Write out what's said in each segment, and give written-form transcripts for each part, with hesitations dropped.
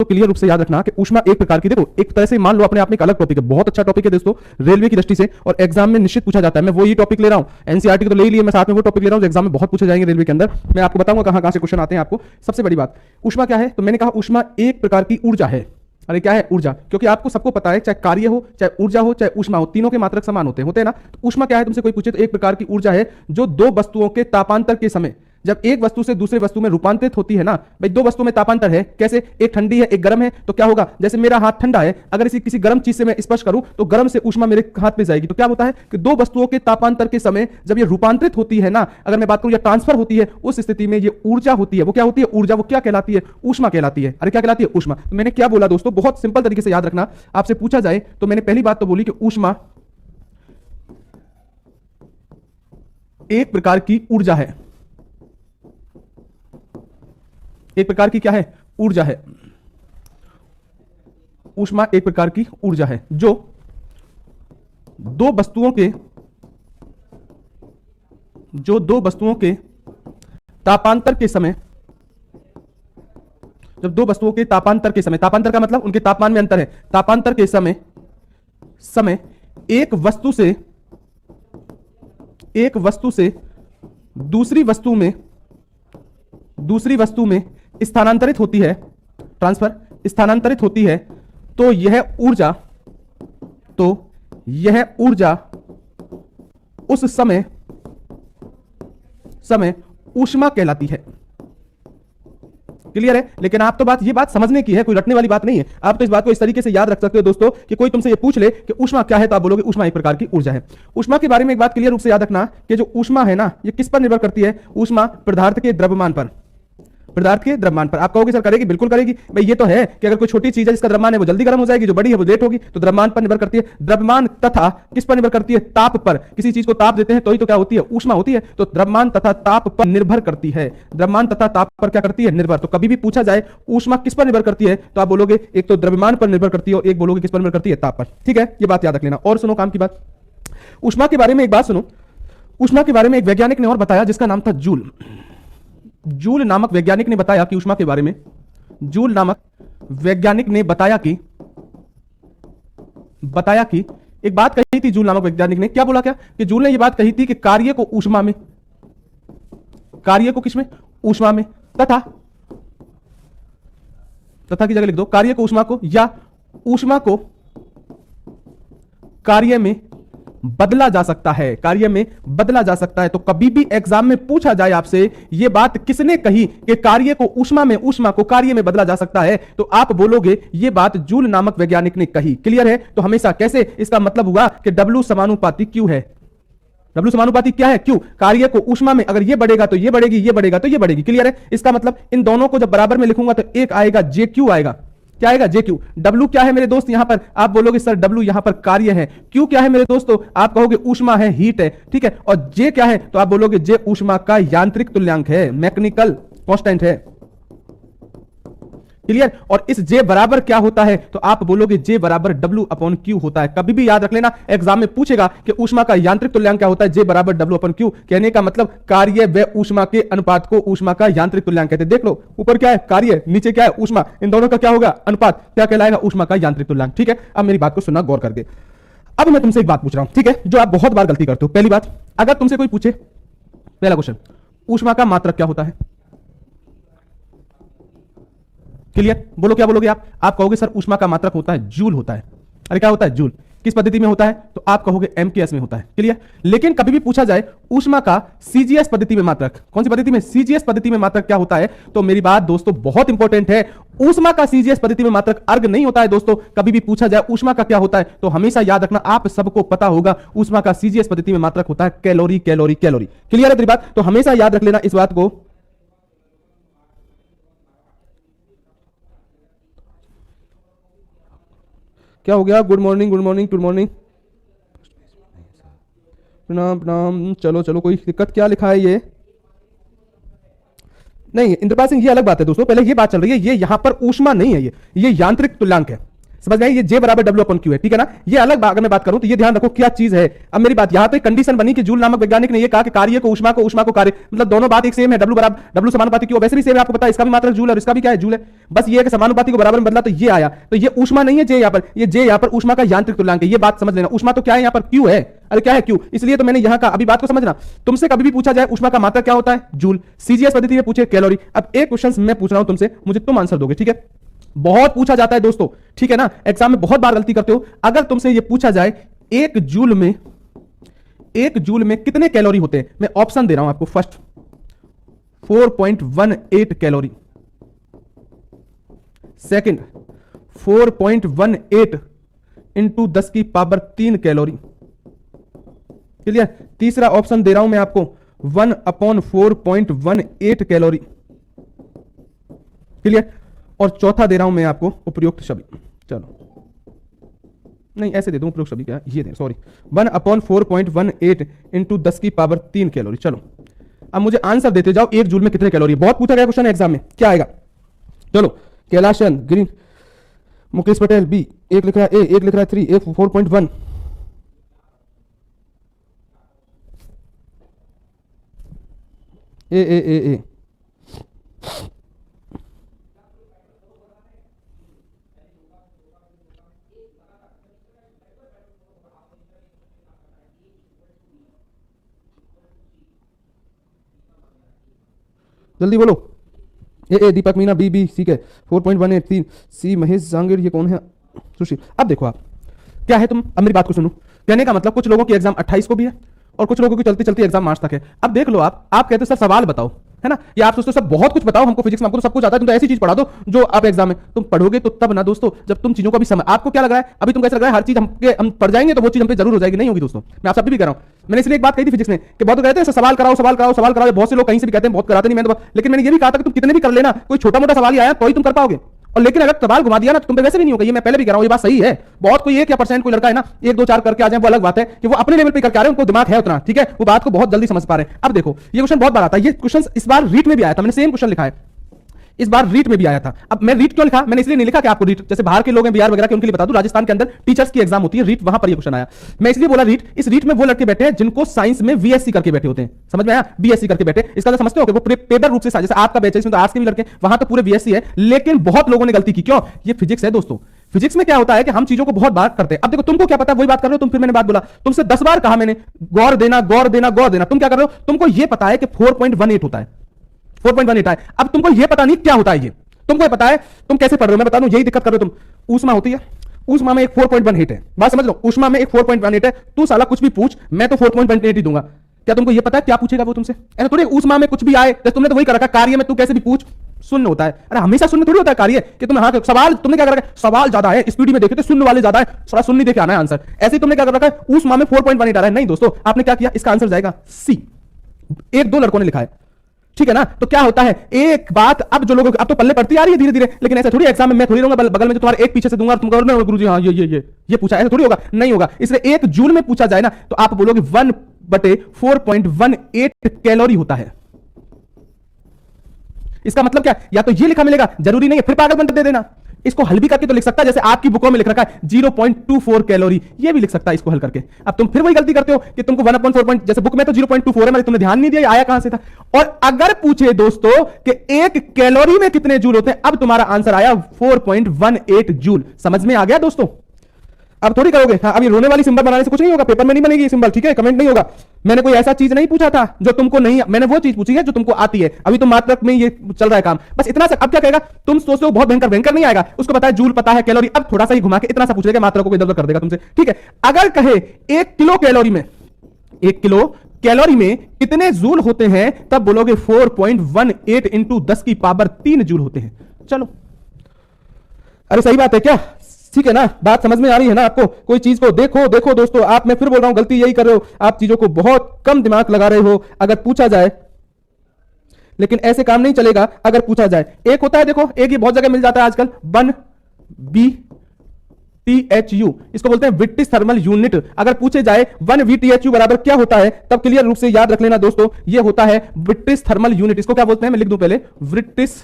तो क्लियर रूप से याद रखना कि ऊष्मा एक प्रकार की, देखो एक तरह से मान लो अपने आप में एक अलग टॉपिक है, बहुत अच्छा टॉपिक है दोस्तों रेलवे की दृष्टि से, और एग्जाम में निश्चित पूछा जाता है। मैं वो ही टॉपिक ले रहा हूं, एनसीईआरटी को तो ले ही लिया, मैं साथ में वो टॉपिक ले रहा हूं जो एग्जाम में बहुत पूछे जाएंगे रेलवे के अंदर। मैं आपको बताऊंगा कहां कहां से क्वेश्चन आते हैं आपको। सबसे बड़ी बात, ऊष्मा क्या है? तो मैंने कहा ऊष्मा एक प्रकार की ऊर्जा है। अरे क्या है? ऊर्जा। क्योंकि आपको सबको पता है, चाहे कार्य हो, चाहे ऊर्जा हो, चाहे ऊष्मा हो, तीनों के मात्रक समान होते हैं ना। तो ऊष्मा क्या है तुमसे कोई पूछे तो एक प्रकार की ऊर्जा है जो दो वस्तुओं के तापांतर के समय, जब एक वस्तु से दूसरे वस्तु में रूपांतरित होती है ना भाई, दो वस्तुओं में तापांतर है, कैसे? एक ठंडी है एक गर्म है, तो क्या होगा? जैसे मेरा हाथ ठंडा है, अगर इसी किसी गर्म चीज से मैं स्पर्श करूं तो गर्म से ऊष्मा मेरे हाथ में जाएगी। तो क्या होता है कि दो वस्तुओं के तापांतर के समय जब ये रूपांतरित होती है ना, अगर मैं बात करूं या ट्रांसफर होती है, उस स्थिति में ये ऊर्जा होती है। वो क्या होती है? ऊर्जा। वो क्या कहलाती है? ऊष्मा कहलाती है। अरे क्या कहलाती है? ऊष्मा। तो मैंने क्या बोला दोस्तों, बहुत सिंपल तरीके से याद रखना, आपसे पूछा जाए तो मैंने पहली बात तो बोली कि ऊष्मा एक प्रकार की ऊर्जा है। एक प्रकार की क्या है? ऊर्जा है। ऊष्मा एक प्रकार की ऊर्जा है जो दो वस्तुओं के तापांतर के समय, जब दो वस्तुओं के तापांतर के समय, तापांतर का मतलब उनके तापमान में अंतर है, तापांतर के समय एक वस्तु से दूसरी वस्तु में स्थानांतरित होती है, ट्रांसफर, स्थानांतरित होती है, तो यह ऊर्जा उस समय ऊष्मा कहलाती है। क्लियर है? लेकिन आप तो ये बात समझने की है, कोई रटने वाली बात नहीं है। आप तो इस बात को इस तरीके से याद रख सकते हो दोस्तों कि कोई तुमसे ये पूछ ले कि ऊष्मा क्या है, तो आप बोलोगे ऊष्मा एक प्रकार की ऊर्जा है। ऊष्मा के बारे में एक बात क्लियर रूप से याद रखना कि जो ऊष्मा है ना, ये किस पर निर्भर करती है? ऊष्मा पदार्थ के द्रव्यमान पर। पदार्थ के द्रव्यमान पर। आप कहोगे सर करेगी, बिल्कुल करेगी भाई। ये तो है कि अगर कोई छोटी चीज है जिसका द्रव्यमान है वो जल्दी गर्म हो जाएगी, जो बड़ी है वो लेट होगी। तो द्रव्यमान पर निर्भर करती है। द्रव्यमान तथा किस पर निर्भर करती है? ताप पर। किसी चीज को ताप देते हैं तो ही तो क्या होती है? ऊष्मा होती है। तो द्रव्यमान तथा ताप पर निर्भर करती है। द्रव्यमान तथा ताप पर क्या करती है? निर्भर। तो कभी भी पूछा जाए ऊष्मा किस पर निर्भर करती है, तो आप बोलोगे एक तो द्रव्यमान पर निर्भर करती है और एक बोलोगे किस पर निर्भर करती है? ताप पर। ठीक है, ये बात याद रख लेना। और सुनो काम की बात, ऊष्मा के बारे में एक बात सुनो। ऊष्मा के बारे में एक वैज्ञानिक ने और बताया जिसका नाम था जूल। जूल नामक वैज्ञानिक ने बताया कि ऊष्मा के बारे में, जूल नामक वैज्ञानिक ने बताया कि एक बात कही थी। जूल नामक वैज्ञानिक ने क्या बोला? क्या कि जूल ने यह बात कही थी कि कार्य को ऊष्मा में, कार्य को किसमें? ऊष्मा में, तथा की जगह लिख दो कार्य को ऊष्मा को, या ऊष्मा को कार्य में बदला जा सकता है। कार्य में बदला जा सकता है। तो कभी भी एग्जाम में पूछा जाए आपसे यह बात किसने कही कि कार्य को ऊष्मा में, ऊष्मा को कार्य में बदला जा सकता है, तो आप बोलोगे यह बात जूल नामक वैज्ञानिक ने कही। क्लियर है? तो हमेशा कैसे, इसका मतलब हुआ कि W समानुपाती Q है। W समानुपाती क्या है? Q। कार्य को ऊष्मा में अगर ये बढ़ेगा तो ये बढ़ेगी, ये बढ़ेगा तो ये बढ़ेगी। क्लियर है? इसका मतलब इन दोनों को जब बराबर में लिखूंगा तो एक आएगा JQ आएगा। क्या आएगा? JQ। W क्या है मेरे दोस्त यहां पर? आप बोलोगे सर W यहां पर कार्य है। Q क्या है मेरे दोस्तों? आप कहोगे ऊष्मा है, हीट है। ठीक है। और J क्या है? तो आप बोलोगे J ऊष्मा का यांत्रिक तुल्यांक है, मैकेनिकल कांस्टेंट है। क्लियर? और इस J बराबर क्या होता है? तो आप बोलोगे J बराबर W/Q होता है। कभी भी याद रख लेना, एग्जाम में पूछेगा कि ऊष्मा का यांत्रिक तुल्यांक क्या होता है? J बराबर W/Q। कहने का मतलब कार्य व ऊष्मा के अनुपात को ऊष्मा का यांत्रिक तुल्यांक कहते हैं। देख लो, ऊपर क्या है? कार्य, नीचे क्या है? ऊष्मा। इन दोनों का क्या होगा? अनुपात। क्या कहलाएगा? ऊष्मा का यांत्रिक तुल्यांक। ठीक है, अब मेरी बात को सुनना गौर करके। अब मैं तुमसे एक बात पूछ रहा हूं, ठीक है, जो आप बहुत बार गलती करते हो। पहली बात, अगर तुमसे कोई पूछे, पहला क्वेश्चन, ऊष्मा का मात्रक क्या होता है? क्लियर? बोलो क्या बोलोगे आप कहोगे सर ऊष्मा का मात्रक होता है जूल होता है। अरे क्या होता है? जूल। किस पद्धति में होता है? तो आप कहोगे MKS में होता है। क्लियर? लेकिन कभी भी पूछा जाए ऊष्मा का CGS पद्धति में मात्रक, कौन सी पद्धति में? CGS पद्धति में मात्रक क्या होता है? तो मेरी बात दोस्तों बहुत इंपॉर्टेंट है, ऊष्मा का CGS पद्धति में मात्रक अर्ग नहीं होता है दोस्तों। कभी भी पूछा जाए ऊष्मा का क्या होता है, तो हमेशा याद रखना, आप सबको पता होगा ऊष्मा का CGS पद्धति में मात्रक होता है कैलोरी, कैलोरी, कैलोरी। क्लियर है मेरी बात? तो हमेशा याद रख लेना इस बात को। क्या हो गया? Good morning, good morning, good morning, प्रणाम प्रणाम। चलो चलो, कोई दिक्कत? क्या लिखा है ये? नहीं इंद्रपाल सिंह, ये अलग बात है दोस्तों। पहले ये बात चल रही है, ये यहां पर ऊष्मा नहीं है, ये यांत्रिक तुल्यांक है। समझ में आई? ये J बराबर W अपन Q है, ठीक है ना? ये अलग अगर मैं बात करूं तो ये ध्यान रखो क्या चीज है। अब मेरी बात यहां तो एक कंडीशन बनी कि जूल नामक वैज्ञानिक ने ये कहा कि कार्य को ऊष्मा को कार्य, मतलब दोनों बात एक सेम है, W बराबर W समानुपाती Q, वैसे भी सेम है, आपको पता है इसका भी मात्रक जूल और इसका भी क्या है, जूल है। बस ये है कि समानुपाती को बराबर में बदला तो ये आया, तो ये ऊष्मा नहीं है J यहां पर, ये J यहां पर ऊष्मा का यांत्रिक तुल्यांक है, ये बात समझ लेना। ऊष्मा तो क्या है यहां पर, Q है। अरे क्या है Q, इसलिए तो मैंने यहां का अभी बात को समझना। तुमसे कभी भी पूछा जाए ऊष्मा का मात्रक क्या होता है, जूल। सीजीएस पद्धति में पूछे कैलोरी। अब एक क्वेश्चन मैं पूछ रहा हूं तुमसे, मुझे तुम आंसर दोगे, ठीक है? बहुत पूछा जाता है दोस्तों, ठीक है ना? एग्जाम में बहुत बार गलती करते हो। अगर तुमसे यह पूछा जाए एक जूल में कितने कैलोरी होते हैं, मैं ऑप्शन दे रहा हूं आपको। फर्स्ट 4.18 कैलोरी, सेकंड 4.18 इंटू 10 की पावर 3 कैलोरी, क्लियर? तीसरा ऑप्शन दे रहा हूं मैं आपको 1/4.18 कैलोरी, क्लियर? और चौथा दे रहा हूं मैं आपको उपयुक्त सभी, चलो नहीं ऐसे दे दूं, उपयुक्त सभी क्या ये दे, सॉरी 1/4.18 इंटू 10 की पावर 3 कैलोरी। चलो अब मुझे आंसर देते जाओ, एक जूल में कितने कैलोरी। बहुत पूछा गया क्वेश्चन है एग्जाम में, क्या आएगा? चलो कैलाशन ग्रीन, मुकेश पटेल बी, एक लिख रहा है ए, एक लिख रहा है 3, एक 4.1, ए जल्दी बोलो। ए दीपक मीना, बी ठीक है 4.183, सी महेश जांगीर, ये कौन है? सुशील। अब देखो आप क्या है, तुम अब मेरी बात को सुनो। कहने का मतलब कुछ लोगों की एग्जाम 28 को भी है और कुछ लोगों की चलती चलती एग्जाम मार्च तक है। अब देख लो आप कहते हो सर सवाल बताओ, है ना? या आप सोचते हो सब बहुत कुछ बताओ हमको, फिजिक्स में हमको तो सब कुछ आता है, तुम तो ऐसी चीज पढ़ा दो जो आप एग्जाम में तुम पढ़ोगे तो तब ना दोस्तों, जब तुम चीजों का भी समझ। आपको क्या लग रहा है अभी, तुमको ऐसा लग रहा है हर चीज हम पढ़ जाएंगे तो वो चीज हम पे जरूर हो जाएगी, नहीं होगी दोस्तों। मैं आप सब भी कह रहा हूं, मैंने इसलिए एक बात कही थी फिजिक्स में कि बहुत कहते हैं सवाल कराओ सवाल कराओ सवाल कराओ, बहुत से लोग कहीं से भी कहते हैं, बहुत कराते नहीं, मैंने लेकिन मैंने ये भी कहा था कि तुम कितने भी कर लेना, कोई छोटा मोटा सवाल ही आया तो ही तुम कर पाओगे, और लेकिन अगर सवाल घुमा दिया ना तो तुम पे वैसे भी नहीं होगा। ये मैं पहले भी कह रहा हूं, ये बात सही है। बहुत कोई 1 या % कोई लड़का है ना 1 2 4 करके आ जाए, वो अलग बात है कि वो अपने लेवल पे करके आ रहे हैं, उनको दिमाग है उतना, ठीक है, वो बात को बहुत जल्दी समझ पा रहे हैं। अब देखो ये क्वेश्चन बहुत बार आता है, ये क्वेश्चन इस बार रीट में भी आया था, मैंने सेम क्वेश्चन लिखा है, इस बार रीट में भी आया था। अब मैं रीट क्यों लिखा, मैंने इसलिए नहीं लिखा कि आपको रीट जैसे बाहर के लोग हैं बिहार वगैरह के उनके लिए बता दूं, राजस्थान के अंदर टीचर्स की एग्जाम होती है रीट, वहां पर ये क्वेश्चन आया। मैं इसलिए बोला रीट, इस रीट में वो लड़के बैठे हैं जिनको साइंस में बीएससी करके बैठे होते हैं, समझ में आया? बीएससी करके बैठे, इसका तो समझते हो कि वो पेपर रूप से, जैसे आपका बैच है इसमें तो आर्ट्स के भी लड़के, वहां तो पूरे बीएससी है, लेकिन बहुत लोगों ने गलती की। क्यों? ये फिजिक्स है दोस्तों। फिजिक्स में क्या होता है कि हम चीजों को बहुत बार करते हैं। अब देखो तुमको क्या पता, वही बात कर रहे हो तुम, फिर मैंने बात बोला तुमसे 10 बार कहा मैंने गौर देना गौर देना गौर देना, तुम क्या कर रहे हो? तुमको यह पता है कि 4.18 होता है, 4.18 है। अब तुमको यह पता नहीं क्या होता है, ये तुमको पता है, तुम कैसे पढ़ रहे हो मैं बता दूं, यही दिक्कत कर रहे हो तुम। ऊष्मा होती है, ऊष्मा में एक 4.18 है, बात समझ लो, ऊष्मा में एक 4.18 है। तू साला कुछ भी पूछ, मैं तो 4.18 ही दूंगा। क्या तुमको ये पता है क्या पूछेगा वो तुमसे? ऐसा थोड़ी ऊष्मा में कुछ भी आए, तो तुमने तो वही कर रखा, कार्य में तू कैसे भी पूछ शून्य होता है। अरे हमेशा शून्य थोड़ी होता है कार्य, कि तुम हाँ सवाल तुमने क्या कर रखा है, सवाल ज्यादा है स्पीड में देखे तो शून्य वाले ज्यादा है, थोड़ा शून्य देखे आना है आंसर। ऐसे ही तुमने क्या कर रखा है, ऊष्मा में 4.18 आ रहा है। नहीं दोस्तों, आपने क्या किया, इसका आंसर जाएगा सी। 1 2 लड़कों ने लिखा है, ठीक है ना? तो क्या होता है एक बात, अब जो लोगों अब तो पल्ले पड़ती आ रही है धीरे धीरे, लेकिन ऐसा थोड़ी एग्जाम में मैं थोड़ी रहूंगा बगल में जो तुम्हारा एक पीछे से दूंगा, तुम कहोगे गुरुजी हाँ ये पूछा, ऐसा थोड़ी होगा, नहीं होगा। इसलिए 1 जूल में पूछा जाए ना तो आप बोलोगे 1/4.18 कैलोरी होता है। इसका मतलब क्या, या तो ये लिखा मिलेगा, जरूरी नहीं है फिर पागलपन दे देना। इसको हल भी करके तो लिख सकता है, जैसे आपकी बुकों में लिख रखा है 0.24 कैलोरी, ये भी लिख सकता है इसको हल करके। अब तुम फिर वही गलती करते हो कि तुमको 1/4, जैसे बुक में तो 0.24 है, मतलब तुमने ध्यान नहीं दिया आया कहां से था। और अगर पूछे दोस्तों कि 1 कैलोरी में कितने जूल होते हैं, अब तुम्हारा आंसर आया 4.18 जूल। समझ में आ गया दोस्तों? अब थोड़ी करोगे हाँ, अभी रोने वाली सिंबल बनाने से कुछ नहीं होगा, पेपर में नहीं बनेगी सिंबल, ठीक है, कमेंट नहीं होगा। मैंने कोई ऐसा चीज नहीं पूछा था जो तुमको नहीं, मैंने वो चीज पूछी है जो तुमको आती है। अभी तुम मात्रक में ये चल रहा है काम, बस इतना सा। अब क्या कहेगा, तुम सोचते हो बहुत भयंकर भयंकर नहीं आएगा, उसको पता है जूल पता है कैलोरी, अब थोड़ा सा ही घुमा के इतना सा पूछ लेगा, मात्रक को इधर उधर कर देगा तुमसे, ठीक है। अगर कहे 1 किलो कैलोरी में, 1 किलो कैलोरी में कितने जूल होते हैं, तब बोलोगे 4.18 इंटू 10 की पावर 3 जूल होते हैं। चलो, अरे सही बात है क्या? ठीक है ना, बात समझ में आ रही है ना आपको? कोई चीज को देखो दोस्तों, आप, मैं फिर बोल रहा हूं, गलती यही कर रहे हो, आप चीजों को बहुत कम दिमाग लगा रहे हो अगर पूछा जाए, लेकिन ऐसे काम नहीं चलेगा अगर पूछा जाए। एक होता है देखो, एक ये बहुत जगह मिल जाता है आजकल, 1 VTHU, इसको बोलते हैं ब्रिटिश थर्मल यूनिट। अगर पूछे जाए 1 VTHU बराबर क्या होता है, तब क्लियर रूप से याद रख लेना दोस्तों, ये होता है ब्रिटिश थर्मल यूनिट। इसको क्या बोलते हैं मैं लिख दूं पहले, ब्रिटिश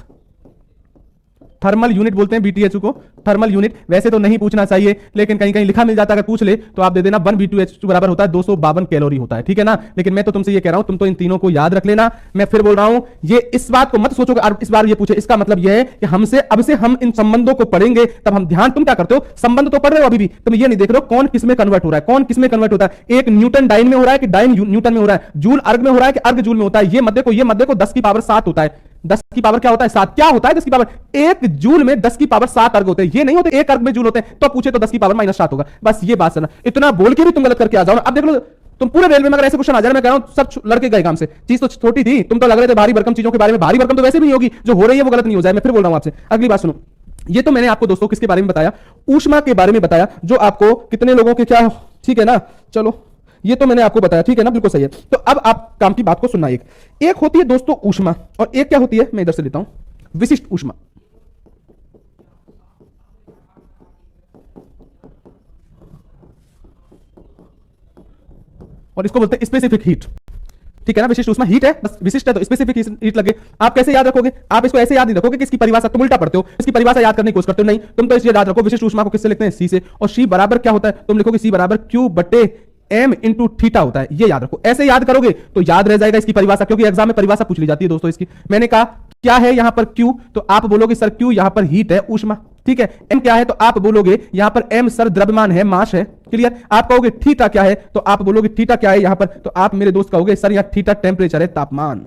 थर्मल यूनिट बोलते हैं BTU को, थर्मल यूनिट। वैसे तो नहीं पूछना चाहिए, लेकिन कहीं कहीं लिखा मिल जाता है, अगर पूछ ले तो आप दे देना 1 B2H2 बराबर होता है 252 कैलोरी होता है, ठीक है ना। लेकिन मैं तो तुमसे ये कह रहा हूं, तुम तो इन तीनों को याद रख लेना। मैं फिर बोल रहा हूं, ये इस बात को मत सोचो कि इस बार ये पूछे, इसका मतलब ये है कि हमसे अब से हम इन संबंधों को पढ़ेंगे, तब हम ध्यान, तुम क्या करते हो, संबंध तो पढ़ रहे हो अभी भी, तुम ये नहीं देख रहे हो कौन किस में कन्वर्ट हो रहा है, कौन किस में कन्वर्ट होता है। एक न्यूटन डाइन में हो रहा है कि डाइन न्यूटन में हो रहा है, जूल अर्ग में हो रहा है कि अर्ग जूल में होता है। ये मत देखो 10 की पावर 7 होता है, 10 की पावर क्या होता है 7, क्या होता है 10 की पावर, एक जूल में 10 की पावर 7 अर्ग होते हैं, ये नहीं होते एक अर्ग में जूल होते हैं। तो पूछे तो 10 की पावर -7 होगा, बस ये बात सुना। इतना बोल के भी तुम गलत करके आ जाओ ना। अब देख लो, तुम पूरे रेलवे में अगर ऐसे क्वेश्चन आ जाए, मैं कह रहा हूं सब लड़के गए काम से, चीज तो छोटी थी, तुम तो लग रहे थे भारी भरकम चीजों के बारे में। भारी भरकम तो वैसे भी नहीं होगी, जो हो रही है वो गलत नहीं हो जाए। मैं फिर बोल रहा हूं आपसे, अगली बात सुनो। ये तो मैंने आपको दोस्तों किसके बारे में बताया, ऊष्मा के बारे में बताया, जो आपको कितने लोगों के क्या, ठीक है ना। चलो ये तो मैंने आपको बताया, ठीक है ना, बिल्कुल सही है। तो अब आप काम की बात को सुनना। एक होती है दोस्तों ऊष्मा, और एक क्या होती है, मैं इधर से लेता हूं, विशिष्ट ऊष्मा। और इसको बोलते हैं स्पेसिफिक हीट, ठीक है ना। विशिष्ट ऊष्मा हीट है, बस विशिष्ट है तो स्पेसिफिक हीट लगे। आप कैसे याद रखोगे, आप इसको ऐसे याद नहीं रखोगे कि इसकी परिभाषा, तुम उल्टा पढ़ते हो, इसकी परिभाषा याद करने की कोशिश करते हो, नहीं, तुम तो इसे याद रखो विशिष्ट ऊष्मा को किससे लिखते हैं, सी से। और सी बराबर क्या होता है, तुम लिखोगे सी बराबर Q बटे M इंटू थीटा होता है, ये याद रखो। ऐसे याद करोगे तो याद रह जाएगा इसकी परिभाषा, क्योंकि एग्जाम में परिभाषा पूछ ली जाती है दोस्तों इसकी। मैंने कहा क्या है यहां पर Q, तो आप बोलोगे सर Q यहां पर हीट है, ऊष्मा, ठीक है। M क्या है, तो आप बोलोगे यहां पर M सर द्रव्यमान है, मास है, क्लियर। आप कहोगे थीटा क्या है, तो आप बोलोगे थीटा क्या है यहां पर, तो आप मेरे दोस्त कहोगे सर यहां थीटा टेम्परेचर है, तापमान,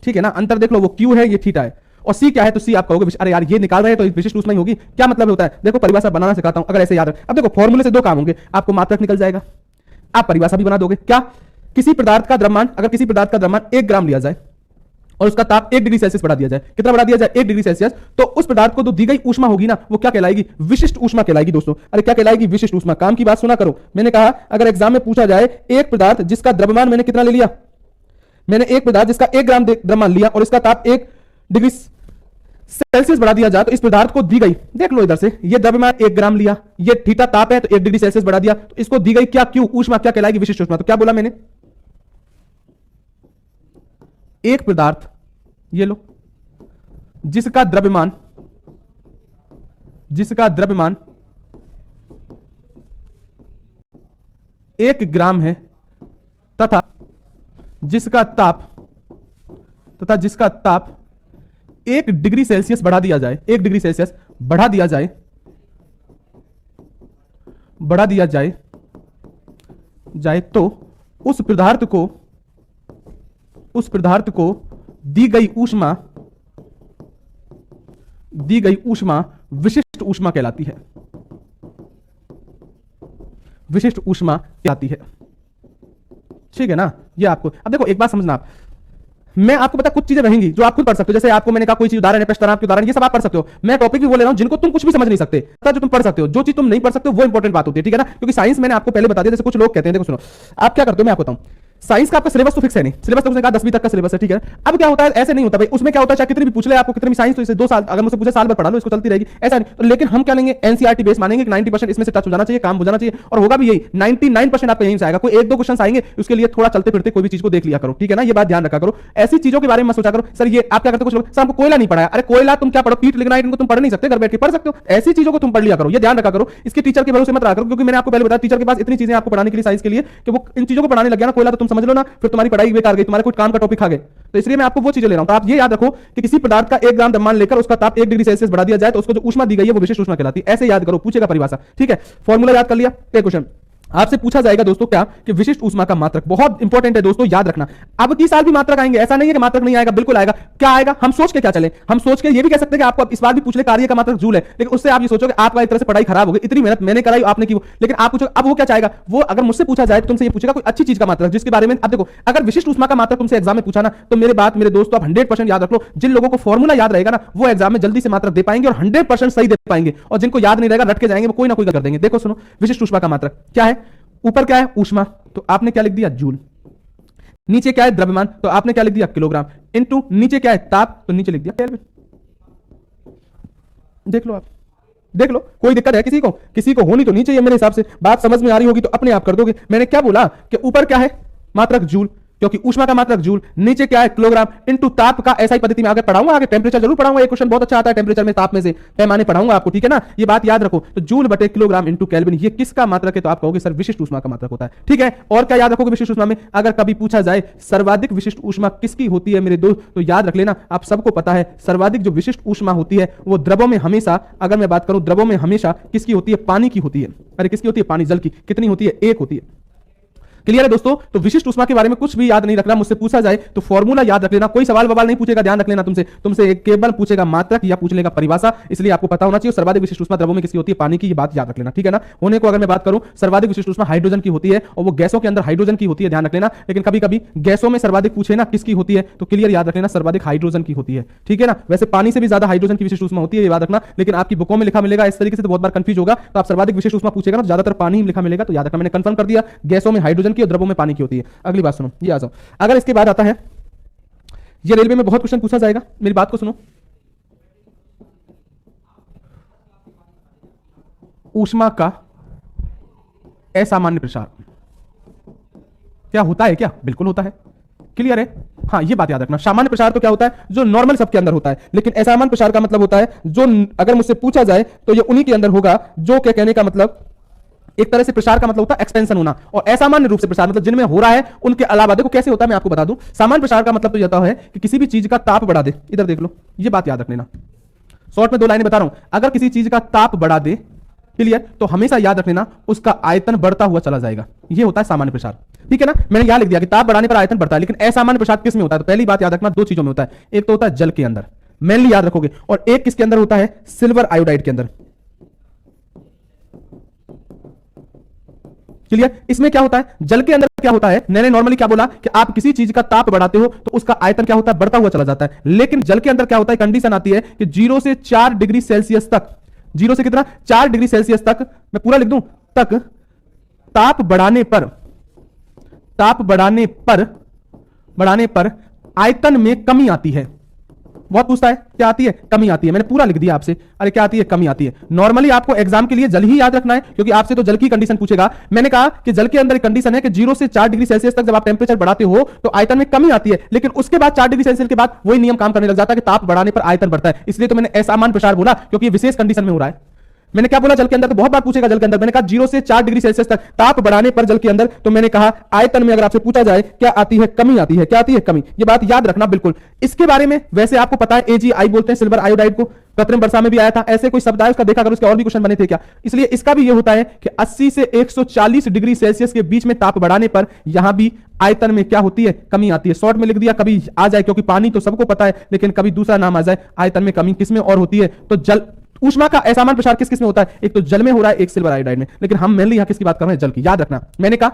ठीक है ना। अंतर देख लो, वो Q है, ये थीटा है। और C क्या है, तो C आप कहोगे अरे यार ये निकाल रहे हैं तो विशिष्ट ऊष्मा ही होगी, क्या मतलब होता है, देखो परिभाषा बनाना सिखाता हूं, अगर ऐसे याद रख। अब देखो फॉर्मूले से दो काम होंगे, आपको मात्रक निकल जाएगा, आप परिभाषा भी बना दोगे। क्या, किसी पदार्थ का द्रव्यमान, अगर किसी पदार्थ का द्रव्यमान 1 ग्राम लिया जाए और उसका ताप 1 डिग्री सेल्सियस बढ़ा दिया जाए, कितना बढ़ा दिया जाए 1 डिग्री सेल्सियस, तो उस पदार्थ को जो दी गई ऊष्मा होगी ना, वो क्या कहलाएगी, विशिष्ट ऊष्मा कहलाएगी दोस्तों। अरे क्या कहलाएगी, विशिष्ट ऊष्मा। काम की बात सुना करो, मैंने कहा अगर एग्जाम में पूछा जाए एक पदार्थ जिसका द्रव्यमान मैंने कितना ले लिया, मैंने एक पदार्थ जिसका 1 ग्राम द्रव्यमान लिया और इसका ताप 1 डिग्री सेल्सियस बढ़ा दिया जाए, तो इस पदार्थ को दी गई, देख लो इधर से, ये द्रव्यमान 1 ग्राम लिया, ये थीटा ताप है, तो 1 डिग्री सेल्सियस बढ़ा दिया, तो इसको दी गई क्या क्यू ऊष्मा, क्या कहलाएगी, विशिष्ट ऊष्मा। तो क्या बोला मैंने, एक पदार्थ ये लो जिसका द्रव्यमान 1 ग्राम है तथा जिसका ताप 1 डिग्री सेल्सियस बढ़ा दिया जाए, 1 डिग्री सेल्सियस बढ़ा दिया जाए तो उस पदार्थ को दी गई ऊष्मा विशिष्ट ऊष्मा कहलाती है, विशिष्ट ऊष्मा कहलाती है, ठीक है ना। ये आपको, अब देखो एक बात समझना, आप, मैं आपको पता कुछ चीजें रहेंगी जो आप खुद पढ़ सकते हो, जैसे आपको मैंने कहा कोई चीज उदाहरण है, प्रश्न के उदाहरण, ये सब आप पढ़ सकते हो। मैं टॉपिक भी बोल रहा हूं जिनको तुम कुछ भी समझ नहीं सकते, जो तुम पढ़ सकते हो, जो चीज तुम नहीं पढ़ सकते हो वो इंपॉर्टेंट बात होती है, ठीक है ना। क्योंकि साइंस मैंने आपको पहले बता दिया, जैसे कुछ लोग कहते हैं, देखो सुनो, आप क्या करते हो मैं आपको बताऊं, साइंस का आपका सिलेबस तो फिक्स है नहीं, सिलेबस तो उसने कहा 10वीं तक का सिलेबस है, ठीक है। अब क्या होता है, ऐसे नहीं होता भाई, उसमें क्या होता है, चाहे कितनी भी पूछ ले आपको, कितनी भी साइंस, तो इसे 2 साल अगर मुझसे पूछे साल भर पढ़ा लो, इसको चलती रहेगी, ऐसा नहीं। तो लेकिन हम क्या लेंगे, एनसीईआरटी बेस मानेंगे कि 90% इसमें से टच हो जाना चाहिए, काम हो जाना चाहिए, और होगा भी यही, 99% आपका यहीं से आएगा। कोई 1-2 क्वेश्चन आएंगे, उसके लिए थोड़ा चलते फिरते कोई भी चीज को देख लिया करो, ठीक है ना। ये बात ध्यान रखा करो, ऐसी चीजों के बारे में मत सोचा करो सर ये आप क्या करते हो, कुछ लोग सर हमको कोयला नहीं पढ़ाया, अरे कोयला तुम क्या पढ़ो, पीट लिग्नाइट इनको तुम पढ़ नहीं सकते, घर बैठ के पढ़ सकते हो, ऐसी चीजों को तुम पढ़ लिया करो, ये ध्यान रखा करो। इसके टीचर के भरोसे मत रहा करो, क्योंकि मैंने आपको पहले बताया टीचर के पास इतनी चीजें आपको पढ़ाने के लिए साइंस के लिए कि वो इन चीजों को पढ़ाने लग गया ना, कोयला तो तुम समझ लो ना, फिर तुम्हारी पढ़ाई बेकार गई, तुम्हारे कुछ काम का टॉपिक आ गए। तो इसलिए मैं आपको वो चीजें ले रहा हूं। तो आप ये याद रखो कि किसी पदार्थ का 1 ग्राम द्रव्यमान लेकर उसका ताप 1 डिग्री सेल्सियस बढ़ा दिया जाए, तो उसको जो ऊष्मा दी गई है वो विशिष्ट ऊष्मा कहलाती है। ऐसे याद करो, पूछेगा परिभाषा, ठीक है। फॉर्मूला याद कर लिया, एक क्वेश्चन आपसे पूछा जाएगा दोस्तों क्या, कि विशिष्ट ऊष्मा का मात्रक, बहुत इंपॉर्टेंट है दोस्तों, याद रखना। अब की साल भी मात्रक आएंगे, ऐसा नहीं है कि मात्रक नहीं आएगा, बिल्कुल आएगा। क्या आएगा, हम सोच के क्या चले, हम सोच के ये भी कह सकते हैं कि आपको इस बार भी पूछ ले कार्य का मात्रक जूल है, लेकिन उससे आप ये सोचोगे आपका एक तरह से पढ़ाई खराब हो गई, इतनी मेहनत मैंने कराई आपने की, लेकिन आप पूछो अब वो क्या चाहेगा, वो अगर मुझसे पूछा जाए तो तुमसे ये पूछेगा कोई अच्छी चीज का मात्रक, जिसके बारे में, अब देखो अगर विशिष्ट ऊष्मा का मात्रक तुमसे एग्जाम में पूछा ना, तो मेरे दोस्तों आप 100% याद रख लो, जिन लोगों को फॉर्मूला याद रहेगा ना, वो एग्जाम में जल्दी से मात्रक दे पाएंगे और 100% सही दे पाएंगे, और जिनको याद नहीं रहेगा रट के जाएंगे, वो कोई ना कोई कर देंगे। देखो सुनो, विशिष्ट ऊष्मा का मात्रक क्या है, ऊपर क्या है ऊष्मा, तो आपने क्या लिख दिया जूल, नीचे क्या है द्रव्यमान, तो आपने क्या लिख दिया किलोग्राम, इनटू नीचे क्या है ताप, तो नीचे लिख दिया केल्विन। देख लो, आप देख लो, कोई दिक्कत है किसी को होनी तो नहीं चाहिए, मेरे हिसाब से बात समझ में आ रही होगी तो अपने आप कर दोगे। मैंने क्या बोला कि ऊपर क्या है मात्रक जूल, क्योंकि ऊष्मा का मात्रक जूल, नीचे क्या है किलोग्राम, इनटू ताप का एसआई पद्धति में आगे पढ़ाऊंगा, आगे टेंपरेचर जरूर पढ़ाऊंगा, एक क्वेश्चन बहुत अच्छा आता है टेंपरेचर में, ताप में से पैमाने पढ़ाऊंगा आपको, ठीक है ना, ये बात याद रखो। तो जूल बटे किलोग्राम इनटू केल्विन, ये किसका मात्रक है, तो आप कहोगे सर विशिष्ट ऊष्मा का मात्रक होता है, ठीक है। और क्या याद रखोगे विशिष्ट ऊष्मा में, अगर कभी पूछा जाए सर्वाधिक विशिष्ट ऊष्मा किसकी होती है मेरे दोस्त, तो याद रख लेना, आप सबको पता है सर्वाधिक जो विशिष्ट ऊष्मा होती है वो द्रवों में हमेशा, अगर मैं बात करूं द्रवों में हमेशा किसकी होती है, पानी की होती है। अरे किसकी होती है, पानी, जल की। कितनी होती है, एक होती है। क्लियर है दोस्तों। तो विशिष्ट ऊष्मा के बारे में कुछ भी याद नहीं रखना, मुझसे पूछा जाए तो फॉर्मूला याद रख लेना, कोई सवाल बवाल नहीं पूछेगा, ध्यान रख लेना, तुमसे केवल पूछेगा मात्रक या पूछ लेगा परिभाषा, इसलिए आपको पता होना चाहिए सर्वाधिक विशिष्ट ऊष्मा द्रवों में किसकी होती है, पानी की, ये बात याद रख लेना, ठीक है ना। होने को अगर मैं बात करूं सर्वाधिक विशिष्ट ऊष्मा हाइड्रोजन की होती है, और वो गैसों के अंदर हाइड्रोजन की होती है, ध्यान रख लेना। लेकिन कभी कभी गैसों में सर्वाधिक पूछे ना किसकी होती है, तो क्लियर याद रख लेना सर्वाधिक हाइड्रोजन की होती है, ठीक है ना। वैसे पानी से भी ज्यादा हाइड्रोजन की विशिष्ट ऊष्मा होती है, ये याद रखना, लेकिन आपकी बुकों में लिखा मिलेगा इस तरीके से, तो बहुत बार कंफ्यूज होगा। तो आप सर्वाधिक विशिष्ट ऊष्मा पूछेगा ना, ज्यादातर पानी लिखा मिलेगा, तो याद रखना, मैंने कंफर्म कर दिया, गैसों में हाइड्रोजन की और द्रवों में पानी की होती है। अगली बात सुनो, ये आ जाओ। अगर इसके बाद आता है, ये रेलवे में बहुत क्वेश्चन पूछा जाएगा, मेरी बात को सुनो। ऊष्मा का असामान्य प्रसार क्या होता है, क्या बिल्कुल होता है, क्लियर है। हाँ ये बात याद रखना, सामान्य प्रसार तो क्या होता है, जो नॉर्मल सबके अंदर होता है, लेकिन असामान्य प्रसार का मतलब होता है जो, अगर मुझसे पूछा जाए तो ये उन्हीं के अंदर होगा जो, क्या कहने का मतलब, एक तरह से प्रसार का मतलब होता है एक्सपेंशन होना, और असामान्य रूप से प्रसार मतलब जिनमें हो रहा है उनके अलावा। देखो कैसे होता है मैं आपको बता दूं, सामान्य प्रसार का मतलब तो यह है कि किसी भी चीज का ताप बढ़ा दे, इधर देख लो, ये बात याद रख लेना, शॉर्ट में 2 लाइनें बता रहा हूं, अगर किसी चीज का ताप बढ़ा दे, क्लियर, तो हमेशा याद रख लेना उसका आयतन बढ़ता हुआ चला जाएगा, ये होता है सामान्य प्रसार, ठीक है ना। मैंने यहां लिख दिया कि ताप बढ़ाने पर आयतन बढ़ता है, लेकिन असामान्य प्रसार किस में होता है, तो पहली बात याद रखना 2 चीजों में होता है, एक तो होता है जल के अंदर, मेनली याद रखोगे, और एक किसके अंदर होता है, सिल्वर आयोडाइड के अंदर, क्लियर। इसमें क्या होता है, जल के अंदर क्या होता है, मैंने नॉर्मली क्या बोला कि आप किसी चीज का ताप बढ़ाते हो तो उसका आयतन क्या होता है, बढ़ता हुआ चला जाता है, लेकिन जल के अंदर क्या होता है, कंडीशन आती है कि 0 से 4 डिग्री सेल्सियस तक, 0 से कितना, 4 डिग्री सेल्सियस तक, मैं पूरा लिख दूं, तक ताप बढ़ाने पर आयतन में कमी आती है। बहुत पूछता है क्या आती है, कमी आती है, मैंने पूरा लिख दिया आपसे, अरे क्या आती है, कमी आती है। नॉर्मली आपको एग्जाम के लिए जल ही याद रखना है, क्योंकि आपसे तो जल की कंडीशन पूछेगा। मैंने कहा कि जल के अंदर एक कंडीशन है कि 0 से 4 डिग्री सेल्सियस तक जब आप टेंपरेचर बढ़ाते हो तो आयतन में कमी आती है, लेकिन उसके बाद 4 डिग्री सेल्सियस के बाद वही नियम काम करने लग जाता है कि ताप बढ़ाने पर आयतन बढ़ता है। इसलिए तो मैंने असामान्य प्रसार बोला, क्योंकि विशेष कंडीशन में हो रहा है। मैंने क्या बोला, जल के अंदर, तो बहुत बार पूछेगा जल के अंदर, मैंने कहा 0 से 4 डिग्री सेल्सियस तक ताप बढ़ाने पर जल के अंदर, तो मैंने कहा आयतन में अगर आपसे पूछा जाए क्या आती है, कमी आती है, क्या आती है, कमी, ये बात याद रखना बिल्कुल। इसके बारे में वैसे आपको पता है AgI बोलते हैं सिल्वर आयोडाइड को, कृत्रिम वर्षा में भी आया था, ऐसे कोई शब्द आया उसका देखा अगर, उसके और भी क्वेश्चन बने थे क्या, इसलिए इसका भी ये होता है कि 80 से 140 डिग्री सेल्सियस के बीच में ताप बढ़ाने पर यहां भी आयतन में क्या होती है, कमी आती है। शॉर्ट में लिख दिया, कभी आ जाए, क्योंकि पानी तो सबको पता है, लेकिन कभी दूसरा नाम आ जाए, आयतन में कमी किसमें और होती है, तो जल, ऊष्मा का असामान्य प्रसार किस किस में होता है, एक तो जल में हो रहा है, एक सिल्वर आयोडाइड में, लेकिन हम मेनली यहां किसकी बात कर रहे हैं, जल की, याद रखना। मैंने कहा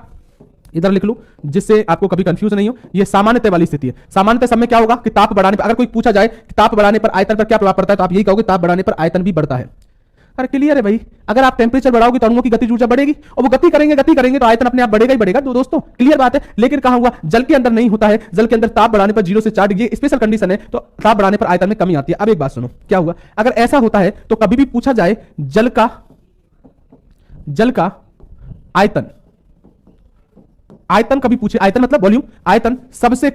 इधर लिख लूं जिससे आपको कभी कंफ्यूज नहीं हो, ये सामान्यतः वाली स्थिति है। सामान्यतः सब में क्या होगा कि ताप बढ़ाने पर, अगर कोई पूछा जाए कि ताप बढ़ाने पर आयतन पर क्या प्रभाव पड़ता है, तो आप यही कहोगे ताप बढ़ाने पर आयतन भी बढ़ता है। अरे क्लियर है भाई, अगर आप टेंपरेचर बढ़ाओगे तो अणुओं की गतिज ऊर्जा बढ़ेगी, और वो गति करेंगे तो आयतन अपने आप बढ़ेगा ही बढ़ेगा, तो दोस्तों क्लियर बात है। लेकिन कहां हुआ, जल के अंदर नहीं होता है, जल के अंदर ताप बढ़ाने पर 0 से 4 डिग्री स्पेशल कंडीशन है, तो ताप बढ़ाने पर आयतन में कमी आती है। अब एक बात सुनो, क्या हुआ, अगर ऐसा होता है तो कभी भी पूछा जाए जल का आयतन कभी पूछे, आयतन मतलब वॉल्यूम, आयतन सबसे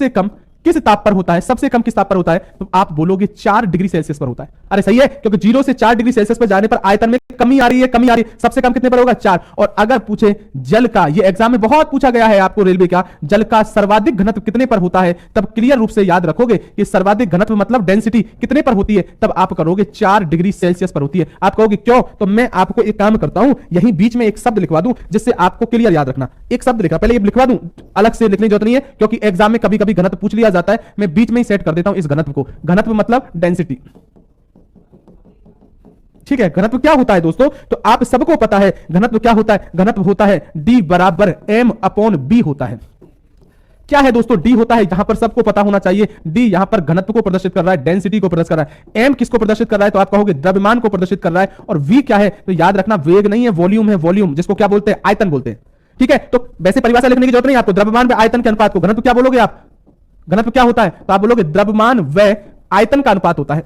कम किस ताप पर होता है, सबसे कम किस ताप पर होता है, तो आप बोलोगे 4 डिग्री सेल्सियस पर होता है। अरे सही है, क्योंकि 0 से 4 डिग्री सेल्सियस पर जाने पर आयतन में कमी आ रही है, सबसे कम कितने पर होगा, 4। और अगर पूछे जल का, ये एग्जाम में बहुत पूछा गया है आपको रेलवे का, जल का सर्वाधिक घनत्व कितने पर होता है, तब क्लियर रूप से याद रखोगे कि सर्वाधिक घनत्व मतलब डेंसिटी कितने पर होती है, तब आप करोगे 4 डिग्री सेल्सियस पर होती है। आप कहोगे क्यों, तो मैं आपको एक काम करता हूं, यहीं बीच में एक शब्द लिखवा दूं जिससे आपको क्लियर याद रखना। एक शब्द लिखा, पहले ये लिखवा दूं, अलग से लिखने की जरूरत नहीं है, क्योंकि एग्जाम में कभी कभी घनत्व पूछ लिया जाता है, मैं बीच में ही सेट कर देता हूं इस घनत्व को। घनत्व मतलब डेंसिटी, ठीक है। घनत्व क्या होता है दोस्तों, तो आप सबको पता है घनत्व क्या होता है, घनत्व होता है D बराबर M/B होता है। क्या है दोस्तों, D होता है, यहां पर सबको पता होना चाहिए, D यहां पर घनत्व को प्रदर्शित कर रहा है, डेंसिटी को प्रदर्शित कर रहा है। M किसको प्रदर्शित कर रहा है, तो आप कहोगे द्रव्यमान को प्रदर्शित कर रहा है। और V क्या है, तो याद रखना वेग नहीं है, वॉल्यूम है, वॉल्यूम जिसको क्या बोलते हैं, आयतन बोलते हैं, ठीक है। तो वैसे परिभाषा लिखने की जरूरत नहीं आपको, द्रव्यमान व आयतन के अनुपात को घनत्व क्या बोलोगे आप, घनत्व क्या होता है, तो आप बोलोगे द्रव्यमान व आयतन का अनुपात होता है।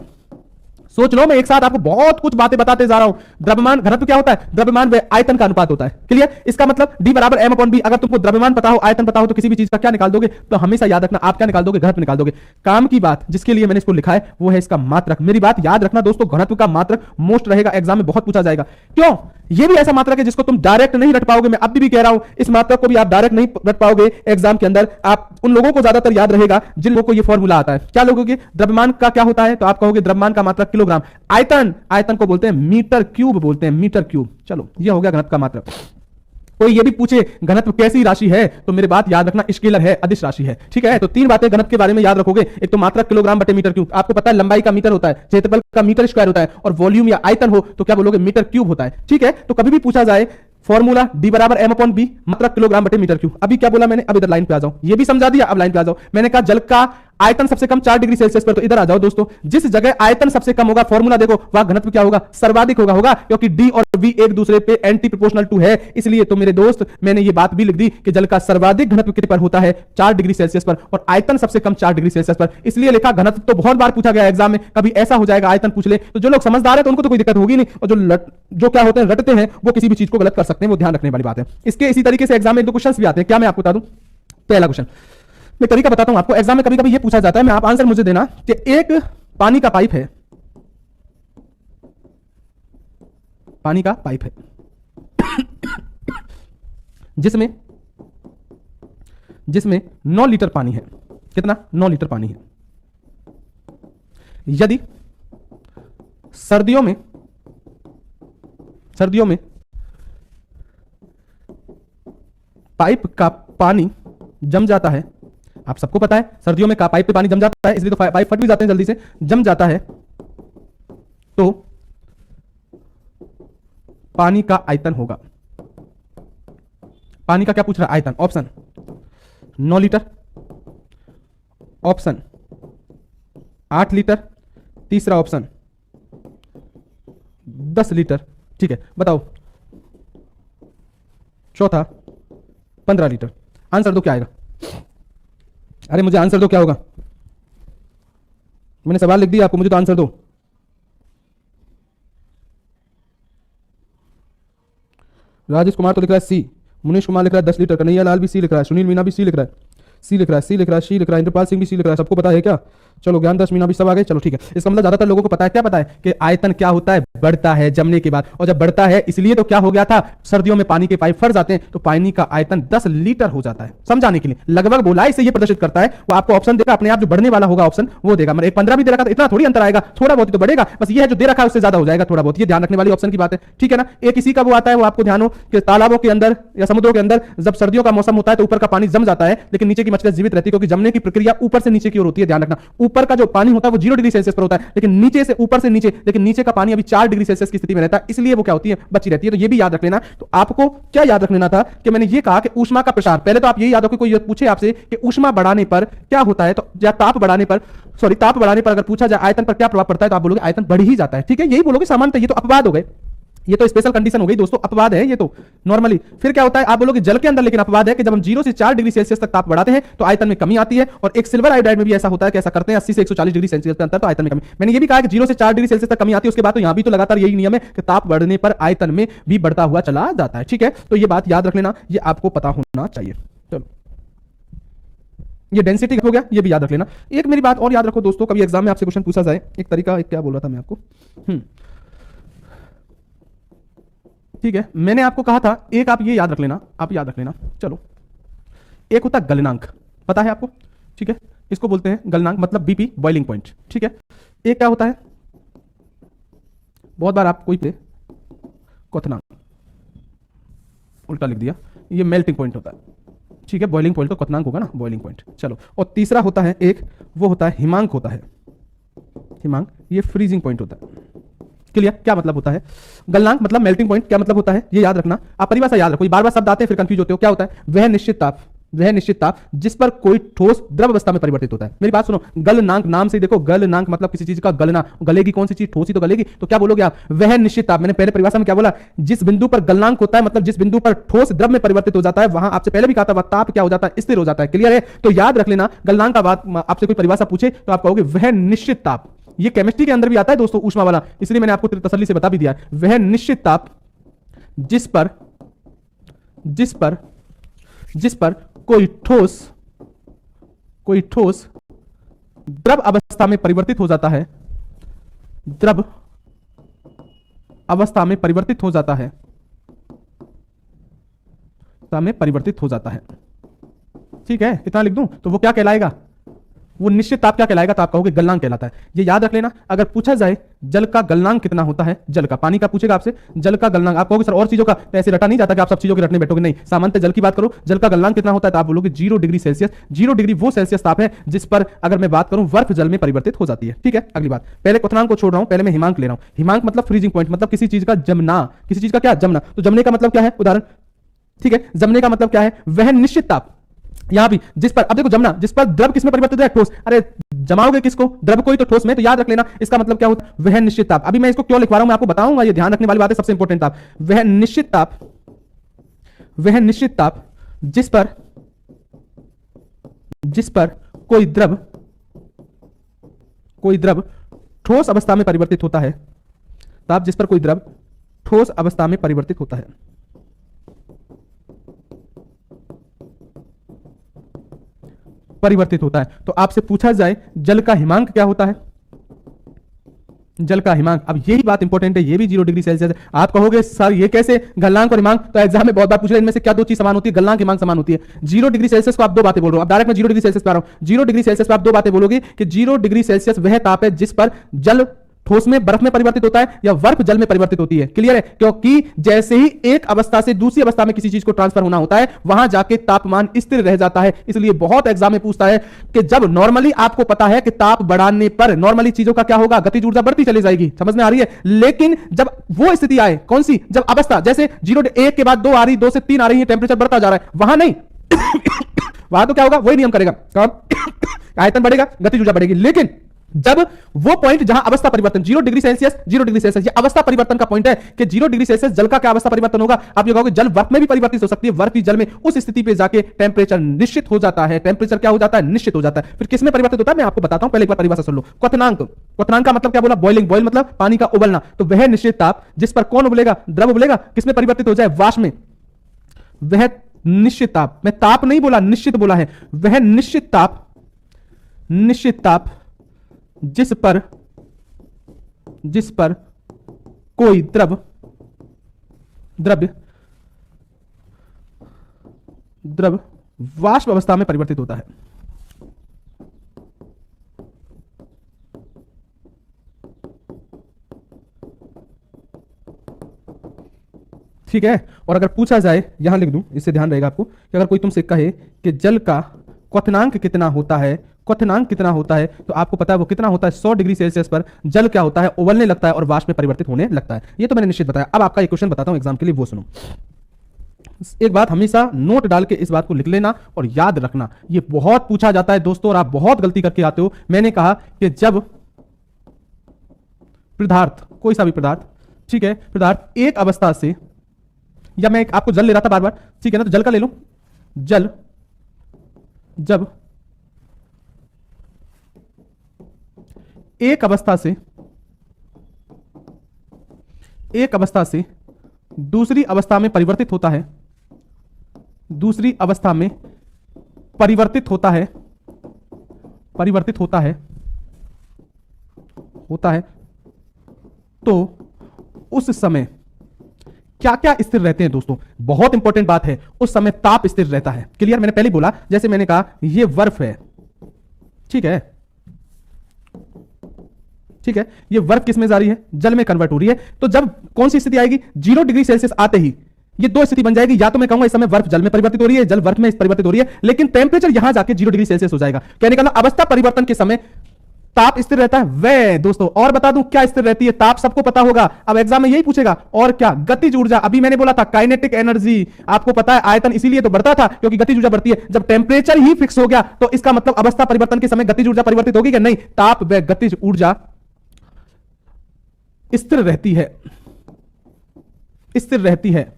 सोच लो, मैं एक साथ आपको बहुत कुछ बातें बताते जा रहा हूं। द्रव्यमान घनत्व क्या होता है? द्रव्यमान व आयतन का अनुपात होता है। क्लियर? इसका मतलब d बराबर m अपॉन b। अगर तुमको द्रव्यमान पता हो, आयतन पता हो, तो किसी भी चीज का क्या निकाल दोगे? तो हमेशा याद रखना, आप क्या निकाल दोगे? घनत्व निकाल दोगे। काम की बात जिसके लिए मैंने इसको लिखा है वो है इसका मात्रक। मेरी बात याद रखना दोस्तों, घनत्व का मात्रक मोस्ट रहेगा, एग्जाम में बहुत पूछा जाएगा। क्यों? ये भी ऐसा मात्रक है जिसको तुम डायरेक्ट नहीं रट पाओगे। मैं अब भी कह रहा हूं, इस मात्रक को भी आप डायरेक्ट नहीं रट पाओगे एग्जाम के अंदर। आप उन लोगों को ज्यादातर याद रहेगा जिन लोगों को ये फॉर्मूला आता है। क्या लोगों के द्रव्यमान का क्या होता है? तो आप कहोगे द्रव्यमान का मात्रक किलोग्राम। आयतन को बोलते हैं मीटर क्यूब, बोलते हैं मीटर क्यूब। चलो, ये हो गया घनत्व का मात्रक। कोई ये भी पूछे घनत्व कैसी राशि है, तो मेरी बात याद रखना, स्केलर है, अदिश राशि है। ठीक है? तो तीन बातें घनत्व के बारे में याद रखोगे। एक तो मात्रक किलोग्राम बटे मीटर क्यूब। आपको पता है लंबाई का मीटर होता है, क्षेत्रफल का मीटर स्क्वायर होता है, और वॉल्यूम या आयतन हो तो क्या बोलोगे? मीटर क्यूब होता है। ठीक है? तो कभी भी पूछा जाए फॉर्मूला d बराबर m अपॉन b, मात्रक किलोग्राम बटे मीटर क्यूब। अभी क्या बोला मैंने? अब इधर लाइन पे आ जाओ। ये भी समझा दिया, अब लाइन पे आ जाओ। मैंने कहा जल का आयतन सबसे कम 4 डिग्री सेल्सियस पर, तो इधर आ जाओ दोस्तों। जिस जगह आयतन सबसे कम होगा, फॉर्मूला देखो, वहां घनत्व क्या होगा? सर्वाधिक होगा, क्योंकि d और v एक दूसरे पे एंटी प्रोपोर्शनल टू है। इसलिए तो मेरे दोस्त मैंने ये बात भी लिख दी कि जल का सर्वाधिक घनत्व कितने पर होता है? 4 डिग्री सेल्सियस पर, और आयतन सबसे कम 4 डिग्री सेल्सियस पर। इसलिए लिखा घनत्व। तो बहुत बार पूछा गया एग्जाम में, कभी ऐसा हो जाएगा आयतन पूछ ले, तो जो लोग समझदार है तो उनको तो कोई दिक्कत होगी नहीं, और जो क्या होते हैं, रटते हैं, वो किसी भी चीज को गलत कर सकते हैं। वो ध्यान रखने वाली बात है। इसके इसी तरीके से एग्जाम में 1-2 क्वेश्चंस भी आते हैं। क्या मैं आपको बता दूं? पहला क्वेश्चन मैं तरीका बताता हूं आपको। एग्जाम में कभी कभी ये पूछा जाता है, मैं आप आंसर मुझे देना, कि एक पानी का पाइप है, पानी का पाइप है जिसमें 9 लीटर पानी है। कितना? 9 लीटर पानी है। यदि सर्दियों में पाइप का पानी जम जाता है, आप सबको पता है सर्दियों में पाइप पे पानी जम जाता है, इसलिए तो पाइप फट भी जाते हैं जल्दी से, जम जाता है, तो पानी का आयतन होगा। पानी का क्या पूछ रहा है? आयतन। ऑप्शन 9 लीटर, ऑप्शन 8 लीटर, तीसरा ऑप्शन 10 लीटर। ठीक है, बताओ। चौथा 15 लीटर। आंसर दो, क्या आएगा? अरे मुझे आंसर दो, क्या होगा? मैंने सवाल लिख दिया आपको, मुझे तो आंसर दो। राजेश कुमार तो लिख रहा है सी, मुनीश कुमार लिख रहा है 10 लीटर, कन्हैया लाल भी सी लिख रहा है, सुनील मीना भी सी लिख रहा है, सी लिख रहा है, सी लिख रहा है, सी लिख रहा है, इंद्रपाल सिंह भी सी लिख रहा है। सबको पता है क्या? चलो, ज्ञान दस मीना भी सब आ गए। चलो ठीक है। इसका मतलब ज्यादातर लोगों को पता है। क्या पता है? कि आयतन क्या होता है? बढ़ता है जमने के बाद, और जब बढ़ता है, इसलिए तो क्या हो गया था, सर्दियों में पानी के पाइप फट जाते हैं, तो पानी का आयतन 10 लीटर हो जाता है। समझाने के लिए लगभग बोला, इसे ये प्रदर्शित करता है। वो आपको ऑप्शन देगा, अपने आप जो बढ़ने वाला होगा ऑप्शन वो देगा। मतलब 15 भी दे रखा था, इतना थोड़ी अंतर आएगा, थोड़ा बहुत ही तो बढ़ेगा, बस ये है जो दे रखा है उससे ज्यादा हो जाएगा थोड़ा बहुत। ये ध्यान रखने वाली ऑप्शन की बात है। ठीक है ना? एक किसी का वो आता है, वो आपको ध्यान हो कि तालाबों के अंदर या समुद्रों के अंदर जब सर्दियों का मौसम होता है तो ऊपर का पानी जम जाता है, लेकिन नीचे की मछलियां जीवित रहती है, क्योंकि जमने की प्रक्रिया ऊपर से नीचे की ओर होती है। ध्यान रखना, ऊपर का जो पानी होता है वो 0 डिग्री सेल्सियस पर होता है, लेकिन नीचे से ऊपर से नीचे, लेकिन नीचे का पानी अभी 4 डिग्री सेल्सियस की स्थिति में रहता है, इसलिए वो क्या होती है? बची रहती है। तो ये भी याद रख लेना। तो आपको क्या याद रख लेना था कि मैंने ये कहा कि ऊष्मा का प्रसार, पहले तो आप यही याद रखो, कोई पूछे आपसे कि ऊष्मा बढ़ाने पर क्या होता है, तो या ताप बढ़ाने पर अगर पूछा जाए आयतन पर क्या प्रभाव पड़ता है, तो आप बोलोगे आयतन बढ़ ही जाता है। ठीक है, यही बोलोगे सामान्यतः। ये तो अपवाद हो गए, ये तो स्पेशल कंडीशन हो गई दोस्तों, अपवाद है ये तो नॉर्मली। फिर क्या होता है? आप बोलोगे जल के अंदर, लेकिन अपवाद है कि जब हम 0 से 4 डिग्री सेल्सियस तक ताप बढ़ाते हैं तो आयतन में कमी आती है। और एक सिल्वर आयोडाइड में भी ऐसा होता है कि ऐसा करते हैं 80 से 140 डिग्री सेल्सियस के अंतर, तो आयतन में कमी। मैंने ये भी कहा कि 0 से 4 डिग्री सेल्सियस तक कमी आती है, उसके बाद तो यहां भी तो लगातार यही नियम है कि ताप बढ़ने पर आयतन में भी बढ़ता हुआ चला जाता है। ठीक है, तो ये बात याद रख लेना, ये आपको पता होना चाहिए। चलो, ये डेंसिटी हो गया, ये भी याद रख लेना। एक मेरी बात और याद रखो दोस्तों, कभी एग्जाम में आपसे क्वेश्चन पूछा जाए, एक तरीका, एक क्या बोल रहा था मैं आपको, ठीक है, मैंने आपको कहा था एक, आप ये याद रख लेना, आप याद रख लेना। चलो, एक होता है गलनांक, पता है आपको? ठीक है, इसको बोलते हैं गलनांक, मतलब बीपी, बॉइलिंग पॉइंट। ठीक है, एक क्या होता है? बहुत बार आप कोई पे क्वथनांक, उल्टा लिख दिया, ये मेल्टिंग पॉइंट होता है। ठीक है, बॉइलिंग पॉइंट तो क्वथनांक होगा ना, बॉइलिंग पॉइंट। चलो, और तीसरा होता है एक, वो होता है हिमांक होता है। हिमांक, ये फ्रीजिंग पॉइंट होता है। क्लियर? क्या मतलब होता है गलनांक? मतलब मेल्टिंग पॉइंट। क्या मतलब होता है ये याद रखना, आप परिभाषा याद रखो, बार बार शब्द आते हैं फिर कंफ्यूज होते हो। क्या होता है? वह निश्चित ताप, वह निश्चित ताप जिस पर कोई ठोस द्रव अवस्था में परिवर्तित होता है। मेरी बात सुनो, गलनांक नाम से देखो, गलनांक मतलब किसी चीज का गलना, गलेगी कौन सी चीज? ठोस ही तो गलेगी। तो क्या बोलोगे आप? वह निश्चित ताप। मैंने पहले परिभाषा में क्या बोला? जिस बिंदु पर गलनांक होता है, मतलब जिस बिंदु पर ठोस द्रव में परिवर्तित हो जाता है, वहां आपसे पहले भी कहा था वह ताप क्या हो जाता है? स्थिर हो जाता है। क्लियर है? तो याद रख लेना, गलनांक का बात आपसे कोई परिभाषा पूछे तो आप कहोगे वह निश्चित ताप, ये केमिस्ट्री के अंदर भी आता है दोस्तों ऊष्मा वाला, इसलिए मैंने आपको तसल्ली से बता भी दिया। वह निश्चित ताप जिस पर कोई ठोस द्रव अवस्था में परिवर्तित हो जाता है, द्रव अवस्था में परिवर्तित हो जाता है, ठीक है, इतना लिख दूं तो वो क्या कहलाएगा, वो निश्चित ताप क्या कहलाएगा, तो आप कहोगे गलनांक कहलाता है। ये याद रख लेना, अगर पूछा जाए जल का गलनांक कितना होता है, जल का, पानी का पूछेगा आपसे जल का गलनांक, आप कहोगे सर और चीजों का, तो ऐसे रटा नहीं जाता कि आप सब चीजों के रटने बैठोगे, नहीं, सामान्यतः जल की बात करो, जल का गलनांक कितना होता है, तो आप बोलोगे 0 डिग्री सेल्सियस। 0 डिग्री वो सेल्सियस ताप है जिस पर अगर मैं बात करूं बर्फ जल में परिवर्तित हो जाती है, ठीक है। अगली बात, पहले क्वथनांक को छोड़ रहा हूं, पहले मैं हिमांक ले रहा हूं। हिमांक मतलब फ्रीजिंग पॉइंट, मतलब किसी चीज का जमना, किसी चीज का क्या जमना, तो जमने का मतलब क्या है, उदाहरण, ठीक है, जमने का मतलब क्या है, वह निश्चित ताप, यहां भी जिस पर, अब देखो जमना, जिस पर द्रव किसमें परिवर्तित है, ठोस, अरे जमाओगे किसको, द्रव को ही तो ठोस में, तो याद रख लेना इसका मतलब क्या होता है, वह निश्चित ताप। अभी मैं इसको क्यों लिखवा रहा हूं मैं आपको बताऊंगा, ये ध्यान रखने वाली बात है, सबसे इंपॉर्टेंट ताप, वह निश्चित ताप जिस पर कोई द्रव ठोस अवस्था में परिवर्तित होता है, ताप जिस पर कोई द्रव ठोस अवस्था में परिवर्तित होता है। तो आपसे पूछा जाए जल का हिमांक क्या होता है, जल का हिमांक, अब यही बात इंपॉर्टेंट है, ये भी 0 डिग्री सेल्सियस है। आप कहोगे सर ये कैसे, गलनांक और हिमांक, तो एग्जाम में बहुत बार पूछ रहे हैं इनमें से क्या दो चीज समान होती है, गलनांक हिमांक समान होती है। 0 डिग्री सेल्सियस को आप दो बातें बोल रहे हो, अब डायरेक्ट मैं 0 डिग्री सेल्सियस पे आ रहा हूं। 0 डिग्री सेल्सियस पे आप दो बातें बोलोगे कि 0 डिग्री सेल्सियस वह ताप है जिस पर जल ठोस में, बर्फ में परिवर्तित होता है या बर्फ जल में परिवर्तित होती है, क्लियर है, क्योंकि जैसे ही एक अवस्था से दूसरी अवस्था में किसी चीज को ट्रांसफर होना होता है वहां जाके तापमान स्थिर रह जाता है। इसलिए बहुत एग्जाम में पूछता है कि जब नॉर्मली आपको पता है कि ताप बढ़ाने पर नॉर्मली चीजों का क्या होगा, गतिज ऊर्जा बढ़ती चली जाएगी, समझ में आ रही है, लेकिन जब वो स्थिति आए, कौन सी, जब अवस्था जैसे 1 के बाद 2 आ रही, 2 से 3 आ रही है, टेंपरेचर बढ़ता जा रहा है, वहां नहीं वहां तो क्या होगा, वही नियम करेगा, आयतन बढ़ेगा, गतिज ऊर्जा बढ़ेगी। लेकिन जब वो पॉइंट जहां अवस्था परिवर्तन 0 डिग्री सेल्सियस, 0 डिग्री सेल्सियस ये अवस्था परिवर्तन का पॉइंट है कि 0 डिग्री सेल्सियस जल का क्या अवस्था परिवर्तन होगा, आप ये कहोगे जल बर्फ में भी परिवर्तित हो सकती है, बर्फ भी जल में, उस स्थिति पे जाके टेंपरेचर निश्चित हो जाता है, टेंपरेचर क्या हो जाता है, निश्चित हो जाता है। फिर किसमें परिवर्तित होता है मैं आपको बताता हूं, पहले एक बार परिभाषा सुन लो। क्वथनांक, क्वथनांक का मतलब क्या बोला, बॉइलिंग, बॉइल मतलब पानी का उबलना, तो वह निश्चित ताप जिस पर कौन उबलेगा, द्रव उबलेगा, किसमें परिवर्तित हो जाए, वाष्प में, वह निश्चित ताप, मैं ताप नहीं बोला निश्चित बोला है, वह निश्चित ताप जिस पर कोई द्रव वाष्प अवस्था में परिवर्तित होता है। ठीक है, और अगर पूछा जाए, यहां लिख दूं, इससे ध्यान रहेगा आपको, कि अगर कोई तुमसे कहे कि जल का क्वथनांक कितना होता है, क्वथनांक कितना होता है, तो आपको पता है वो कितना होता है, 100 डिग्री सेल्सियस पर जल क्या होता है, उबलने लगता है और वाष्प में परिवर्तित होने लगता है। ये तो मैंने निश्चित बताया। अब आपका एक क्वेश्चन बताता हूं एग्जाम के लिए, वो सुनो। एक बात हमेशा नोट डाल के इस बात को लिख लेना और याद रखना, ये बहुत पूछा जाता है दोस्तों और आप बहुत गलती करके आते हो। मैंने कहा कि जब पदार्थ, कोई सा भी पदार्थ, ठीक है, पदार्थ एक अवस्था से, या मैं आपको जल ले रहा था बार बार, ठीक है ना, तो जल का ले लो, जल जब एक अवस्था से दूसरी अवस्था में परिवर्तित होता है, दूसरी अवस्था में परिवर्तित होता है, तो उस समय क्या क्या स्थिर रहते हैं दोस्तों, बहुत इंपॉर्टेंट बात है, उस समय ताप स्थिर रहता है। क्लियर, मैंने पहले बोला, जैसे मैंने कहा ये बर्फ है, ठीक है, ठीक है, ये बर्फ किस में जा रही है, जल में कन्वर्ट हो रही है, तो जब कौन सी स्थिति आएगी, 0 डिग्री सेल्सियस आते ही ये दो स्थिति बन जाएगी, या तो मैं कहूंगा इस समय बर्फ जल में परिवर्तित हो रही है, जल बर्फ में परिवर्तित हो रही है, लेकिन टेंपरेचर यहां जाके 0 डिग्री सेल्सियस हो जाएगा। कहने का मतलब अवस्था परिवर्तन के समय ताप स्थिर रहता है। वे दोस्तों और बता दूं क्या स्थिर रहती है, ताप सबको पता होगा, अब एग्जाम में यही पूछेगा, और क्या, गतिज ऊर्जा। अभी मैंने बोला था काइनेटिक एनर्जी, आपको पता है आयतन इसीलिए तो बढ़ता था क्योंकि गतिज ऊर्जा बढ़ती है। जब टेंपरेचर ही फिक्स हो गया तो इसका मतलब अवस्था परिवर्तन के समय गतिज ऊर्जा परिवर्तित होगी कि नहीं, ताप व गतिज ऊर्जा स्थिर रहती है, स्थिर रहती है,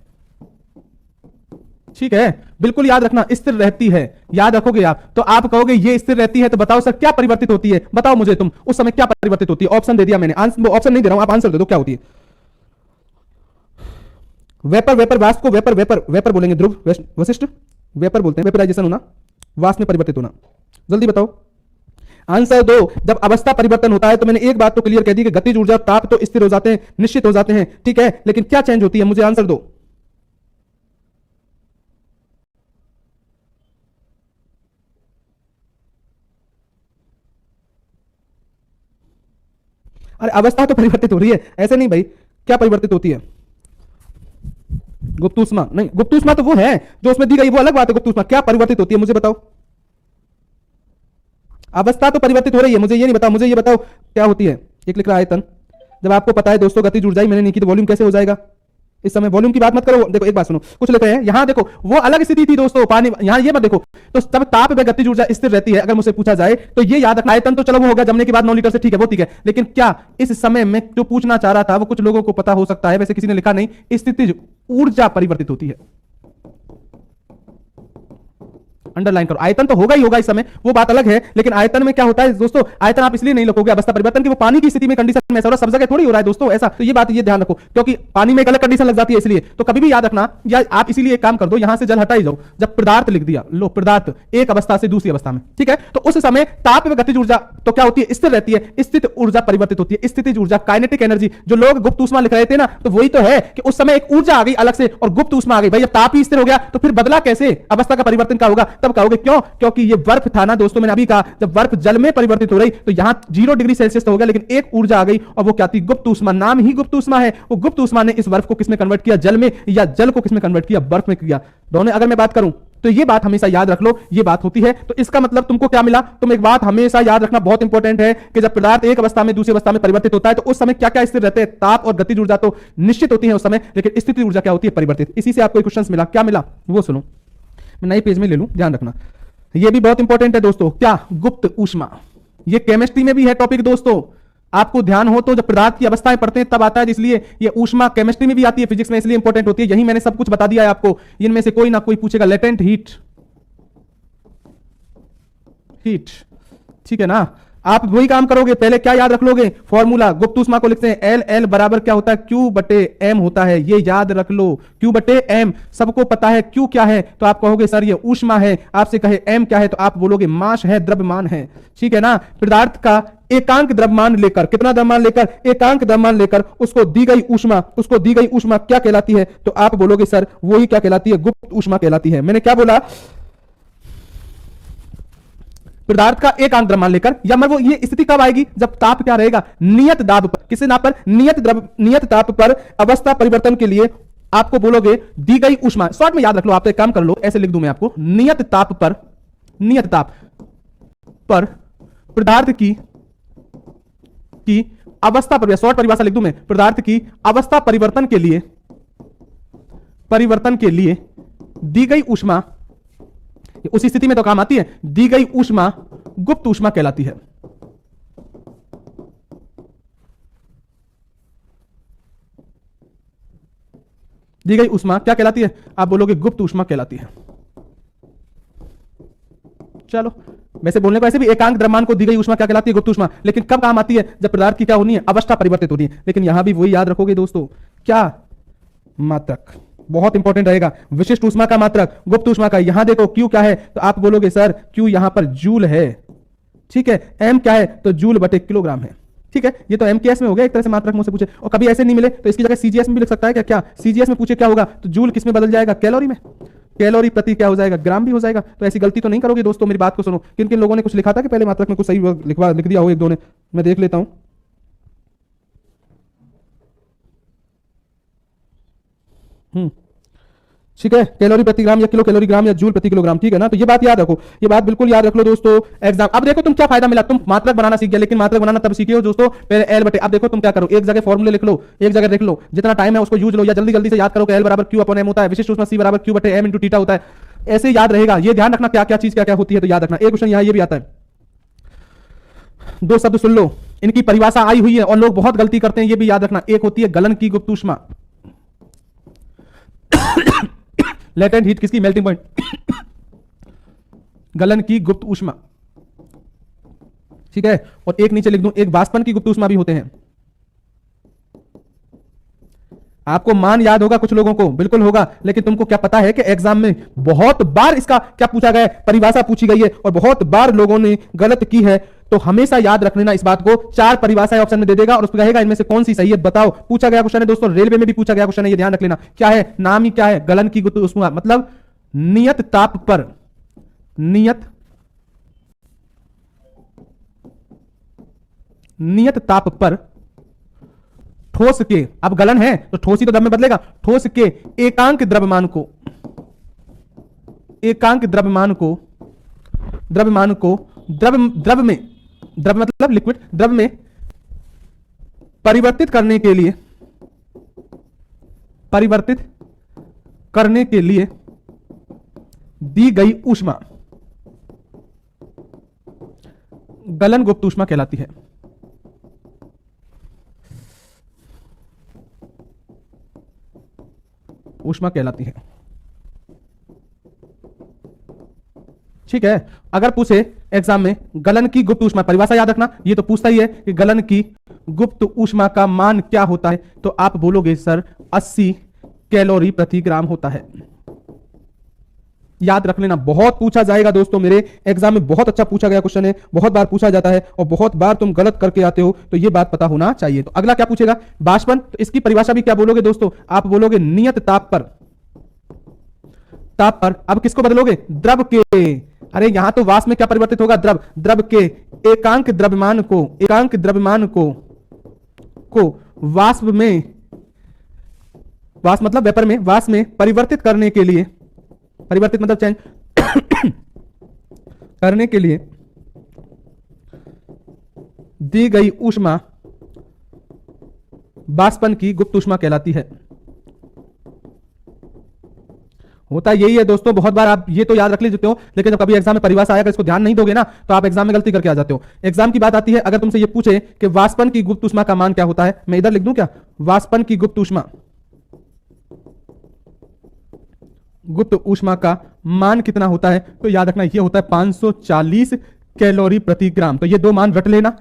ठीक है, बिल्कुल याद रखना, स्थिर रहती है, याद रखोगे आप। तो आप कहोगे ये स्थिर रहती है, तो बताओ सर क्या परिवर्तित होती है, बताओ मुझे तुम उस समय क्या परिवर्तित होती है। ऑप्शन दे दिया मैंने, ऑप्शन नहीं दे रहा हूं, आप आंसर दे दो क्या होती है। वेपर, वेपर वाष्प को वेपर, वेपर वेपर बोलेंगे, ध्रुव वशिष्ठ वेपर बोलते हैं, वेपराइजेशन होना, वाष्प में परिवर्तित होना। जल्दी बताओ आंसर दो। जब अवस्था परिवर्तन होता है तो मैंने एक बात तो क्लियर कह दी कि गतिज ऊर्जा ताप तो स्थिर हो जाते हैं, निश्चित हो जाते हैं, ठीक है, लेकिन क्या चेंज होती है, मुझे आंसर दो। अरे अवस्था तो परिवर्तित हो रही है, ऐसे नहीं भाई, क्या परिवर्तित होती है। गुप्त ऊष्मा नहीं, गुप्त ऊष्मा तो वो है जो उसमें दी गई, वो अलग बात है। गुप्त ऊष्मा क्या परिवर्तित होती है मुझे बताओ। अवस्था तो परिवर्तित हो रही है, मुझे ये नहीं बताओ, मुझे ये बताओ क्या होती है। एक लिख रहा है आयतन, जब आपको पता है दोस्तों गतिज ऊर्जा ही मैंने नहीं की तो वॉल्यूम कैसे हो जाएगा। इस समय वॉल्यूम की बात मत करो, देखो एक बात सुनो, कुछ लिखे हैं यहां, देखो वो अलग स्थिति थी दोस्तों, पानी यहां ये मत देखो। तो तब ताप में गतिज ऊर्जा स्थिर रहती है, अगर मुझे पूछा जाए तो ये याद रखना। आयतन तो चलो वो होगा जमने के बाद 9 लीटर से, ठीक है वो ठीक है, लेकिन क्या इस समय में जो पूछना चाह रहा था वो कुछ लोगों को पता हो सकता है, वैसे किसी ने लिखा नहीं, स्थितिज ऊर्जा परिवर्तित होती है, अंडरलाइन करो। आयतन तो होगा ही होगा इस समय, वो बात अलग है, लेकिन आयतन में क्या होता है दोस्तों, आयतन आप इसलिए नहीं लिखोगे अवस्था परिवर्तन की, वो पानी की स्थिति में कंडीशन में ऐसा सब जगह थोड़ी हो रहा है दोस्तों ऐसा, तो ये बात ये ध्यान रखो, क्योंकि पानी में एक अलग कंडीशन लग जाती है इसलिए। तो कभी भी याद रखना, या आप इसीलिए एक काम कर दो, यहां से जल हटा ही जाओ, जब पदार्थ लिख दिया, लो पदार्थ एक अवस्था से दूसरी अवस्था में, ठीक है, तो उस समय ताप में गतिज ऊर्जा तो क्या होती है, स्थिर रहती है, स्थित ऊर्जा परिवर्तित होती है। स्थितिज ऊर्जा काइनेटिक एनर्जी, जो लोग गुप्त ऊष्मा लिख रहे थे ना, तो वही तो है कि उस समय एक ऊर्जा आ गई अलग से और गुप्त ऊष्मा आ गई। भाई अब ताप ही स्थिर हो गया तो फिर बदला कैसे, अवस्था का परिवर्तन क्या होगा, तब कहोगे क्यों, क्योंकि ये बर्फ था ना दोस्तों, मैंने अभी कहा जब बर्फ जल में परिवर्तित हो रही तो यहां 0 डिग्री सेल्सियस तो हो गया, लेकिन एक ऊर्जा आ गई और वो क्या थी, गुप्त ऊष्मा। नाम ही गुप्त ऊष्मा है, वो गुप्त ऊष्मा ने इस बर्फ को किसमें कन्वर्ट किया, जल में, या जल को किसमें कन्वर्ट किया, बर्फ में किया। दोनों अगर मैं बात करूं तो ये बात हमेशा याद रख लो, ये बात होती है। तो इसका मतलब तुमको क्या मिला, तुम एक बात हमेशा याद रखना बहुत इंपॉर्टेंट है कि जब पदार्थ एक अवस्था में दूसरी अवस्था में परिवर्तित होता है तो उस समय क्या क्या स्थिर रहते हैं, ताप और गतिज ऊर्जा तो निश्चित होती है उस समय, लेकिन स्थितिज ऊर्जा क्या होती है, परिवर्तित। इसी से आपको क्वेश्चन मिला, क्या मिला वो सुनो, मैं नए पेज में ले लूं, ध्यान रखना, ये भी बहुत इंपॉर्टेंट है दोस्तों। क्या, गुप्त ऊष्मा, ये केमिस्ट्री में भी है टॉपिक दोस्तों, आपको ध्यान हो तो जब पदार्थ की अवस्थाएं पढ़ते हैं तब आता है, इसलिए ये ऊष्मा केमिस्ट्री में भी आती है, फिजिक्स में इसलिए इंपॉर्टेंट होती है। यही मैंने सब कुछ बता दिया है आपको, इनमें से कोई ना कोई पूछेगा। लेटेंट हीट, हीट, ठीक है ना, आप वही काम करोगे, पहले क्या याद रख लोगे, फॉर्मूला गुप्त ऊष्मा को लिखते हैं एल, एल बराबर क्या होता है, क्यू बटे एम होता है, ये याद रख लो, क्यू बटे एम, सबको पता है क्यू क्या है, तो आप कहोगे सर ये ऊष्मा है, आपसे कहे एम क्या है तो आप बोलोगे मास है, द्रव्यमान है, ठीक है ना। पदार्थ का एकांक द्रव्यमान लेकर, कितना द्रव्यमान लेकर, एकांक द्रव्यमान लेकर उसको दी गई ऊष्मा, उसको दी गई ऊष्मा क्या कहलाती है, तो आप बोलोगे सर वही क्या कहलाती है, गुप्त ऊष्मा कहलाती है। मैंने क्या बोला, पदार्थ का एक आंक द्रव्यमान लेकर, या मैं वो ये स्थिति कब आएगी, जब ताप क्या रहेगा, नियत दाब पर, किसे नाप पर, नियत ताप पर अवस्था परिवर्तन के लिए आपको बोलोगे दी गई ऊष्मा। शॉर्ट में याद रख लो, आप तो एक काम कर लो, ऐसे लिख दूं मैं आपको, नियत ताप पर, नियत ताप पर पदार्थ की अवस्था पर, शॉर्ट परिभाषा लिख दूं मैं, पदार्थ की अवस्था परिवर्तन के लिए दी गई ऊष्मा, उसी स्थिति में तो काम आती है, दी गई ऊष्मा गुप्त ऊष्मा कहलाती है। दी गई ऊष्मा क्या कहलाती है, आप बोलोगे गुप्त ऊष्मा कहलाती है। चलो, वैसे बोलने को ऐसे भी एकांक द्रव्यमान को दी गई ऊष्मा क्या कहलाती है, गुप्त ऊष्मा, लेकिन कब काम आती है, जब पदार्थ की क्या होनी है, अवस्था परिवर्तित होती है। लेकिन यहां भी वही याद रखोगे दोस्तों, क्या, मात्रक, बहुत इंपॉर्टेंट रहेगा, विशिष्ट ऊष्मा का मात्रक, गुप्त ऊष्मा का। यहां देखो क्यू क्या है, तो आप बोलोगे सर क्यू यहां पर जूल है, ठीक है, एम क्या है, तो जूल बटे किलोग्राम है, ठीक है। ये तो एमकेएस में हो गया एक तरह से, मात्रक मुझसे पूछे, और कभी ऐसे नहीं मिले तो इसकी जगह सीजीएस में भी लिख सकता है। क्या सीजीएस में पूछे क्या होगा, तो जूल किस में बदल जाएगा, कैलोरी में, कैलोरी प्रति क्या हो जाएगा, ग्राम भी हो जाएगा। तो ऐसी गलती तो नहीं करोगे दोस्तों, मेरी बात को सुनो। किन किन लोगों ने कुछ लिखा था कि पहले मात्रक में कुछ सही लिख दिया हो, एक दो ने, मैं देख लेता हूं। ठीक है, कैलोरी प्रति ग्राम या किलो कैलोरी ग्राम या जूल प्रति किलोग्राम, ठीक है ना। तो ये बात याद रखो, ये बात बिल्कुल याद रख लो दोस्तों। एग्जाम, अब देखो तुम क्या फायदा मिला, तुम मात्रक बनाना सीख गए, लेकिन मात्रक बनाना तब सीखे हो दोस्तों पहले एल बटे। अब देखो तुम क्या करो, एक जगह फॉर्मूले लिख लो, एक जगह देख लो, जितना टाइम है उसको यूज लो, या जल्दी जल्दी से याद करो कि एल बराबर क्यू अपॉन एम होता है, विशिष्ट ऊष्मा सी बराबर क्यू बटे एम इंटू थीटा होता है। ऐसे याद रहेगा, ये ध्यान रखना क्या क्या चीज क्या क्या होती है, तो याद रखना। एक क्वेश्चन यहाँ ये भी आता है, दो शब्द सुन लो, इनकी परिभाषा आई हुई है और लोग बहुत गलती करते हैं, ये भी याद रखना। एक होती है गलन की गुप्त ऊष्मा, लेटेंट हीट किसकी? मेल्टिंग पॉइंट गलन की गुप्त ऊष्मा, ठीक है। और एक नीचे लिख दूं, एक वाष्पन की गुप्त ऊष्मा भी होते हैं। आपको मान याद होगा कुछ लोगों को, बिल्कुल होगा, लेकिन तुमको क्या पता है कि एग्जाम में बहुत बार इसका क्या पूछा गया है, परिभाषा पूछी गई है और बहुत बार लोगों ने गलत की है। तो हमेशा याद रख लेना इस बात को, 4 परिभाषाएं ऑप्शन में दे देगा और उसको कहेगा इनमें से कौन सी सही है बताओ। पूछा गया क्वेश्चन है दोस्तों, रेलवे में भी पूछा गया क्वेश्चन है, ये ध्यान रख लेना। क्या है? नाम ही क्या है? गलन की गुप्त ऊष्मा, मतलब नियत ताप पर, नियत ताप पर ठोस के, अब गलन है तो ठोस ही तो द्रव में बदलेगा, ठोस के एकांक द्रव्यमान को, द्रव में, द्रव मतलब लिक्विड, द्रव में परिवर्तित करने के लिए दी गई ऊष्मा गलन गुप्त ऊष्मा कहलाती है। ऊष्मा कहलाती है, ठीक है। अगर पूछे एग्जाम में गलन की गुप्त ऊष्मा, परिभाषा याद रखना, ये तो पूछता ही है कि गलन की गुप्त ऊष्मा का मान क्या होता है, तो आप बोलोगे सर 80 कैलोरी प्रति ग्राम होता है। याद रख लेना, बहुत पूछा जाएगा दोस्तों, मेरे एग्जाम में बहुत अच्छा पूछा गया क्वेश्चन है, बहुत बार पूछा जाता है और बहुत बार तुम गलत करके आते हो, तो ये बात पता होना चाहिए। तो अगला क्या पूछेगा? बाष्पन, तो इसकी परिभाषा भी क्या बोलोगे दोस्तों? आप बोलोगे नियत ताप पर, अब किसको बदलोगे? द्रव के, अरे यहां तो वाष्प में क्या परिवर्तित होगा? द्रव के एकांक द्रव्यमान को वाष्प में, वाष्प मतलब वेपर में, वाष्प में परिवर्तित करने के लिए, परिवर्तित मतलब चेंज करने के लिए दी गई ऊष्मा बाष्पन की गुप्त ऊष्मा कहलाती है। होता यही है दोस्तों, बहुत बार आप ये तो याद रख लेते हो, लेकिन जब कभी एग्जाम में परिभाषा आएगा इसको ध्यान नहीं दोगे ना, तो आप एग्जाम में गलती करके आ जाते हो। एग्जाम की बात आती है, अगर तुमसे ये पूछे कि वाष्पन की गुप्त ऊष्मा का मान क्या होता है, मैं इधर लिख दूं क्या? वाष्पन की गुप्त ऊष्मा का मान कितना होता है, तो याद रखना ये होता है 540 कैलोरी प्रति ग्राम। तो ये 2 मान रट लेना,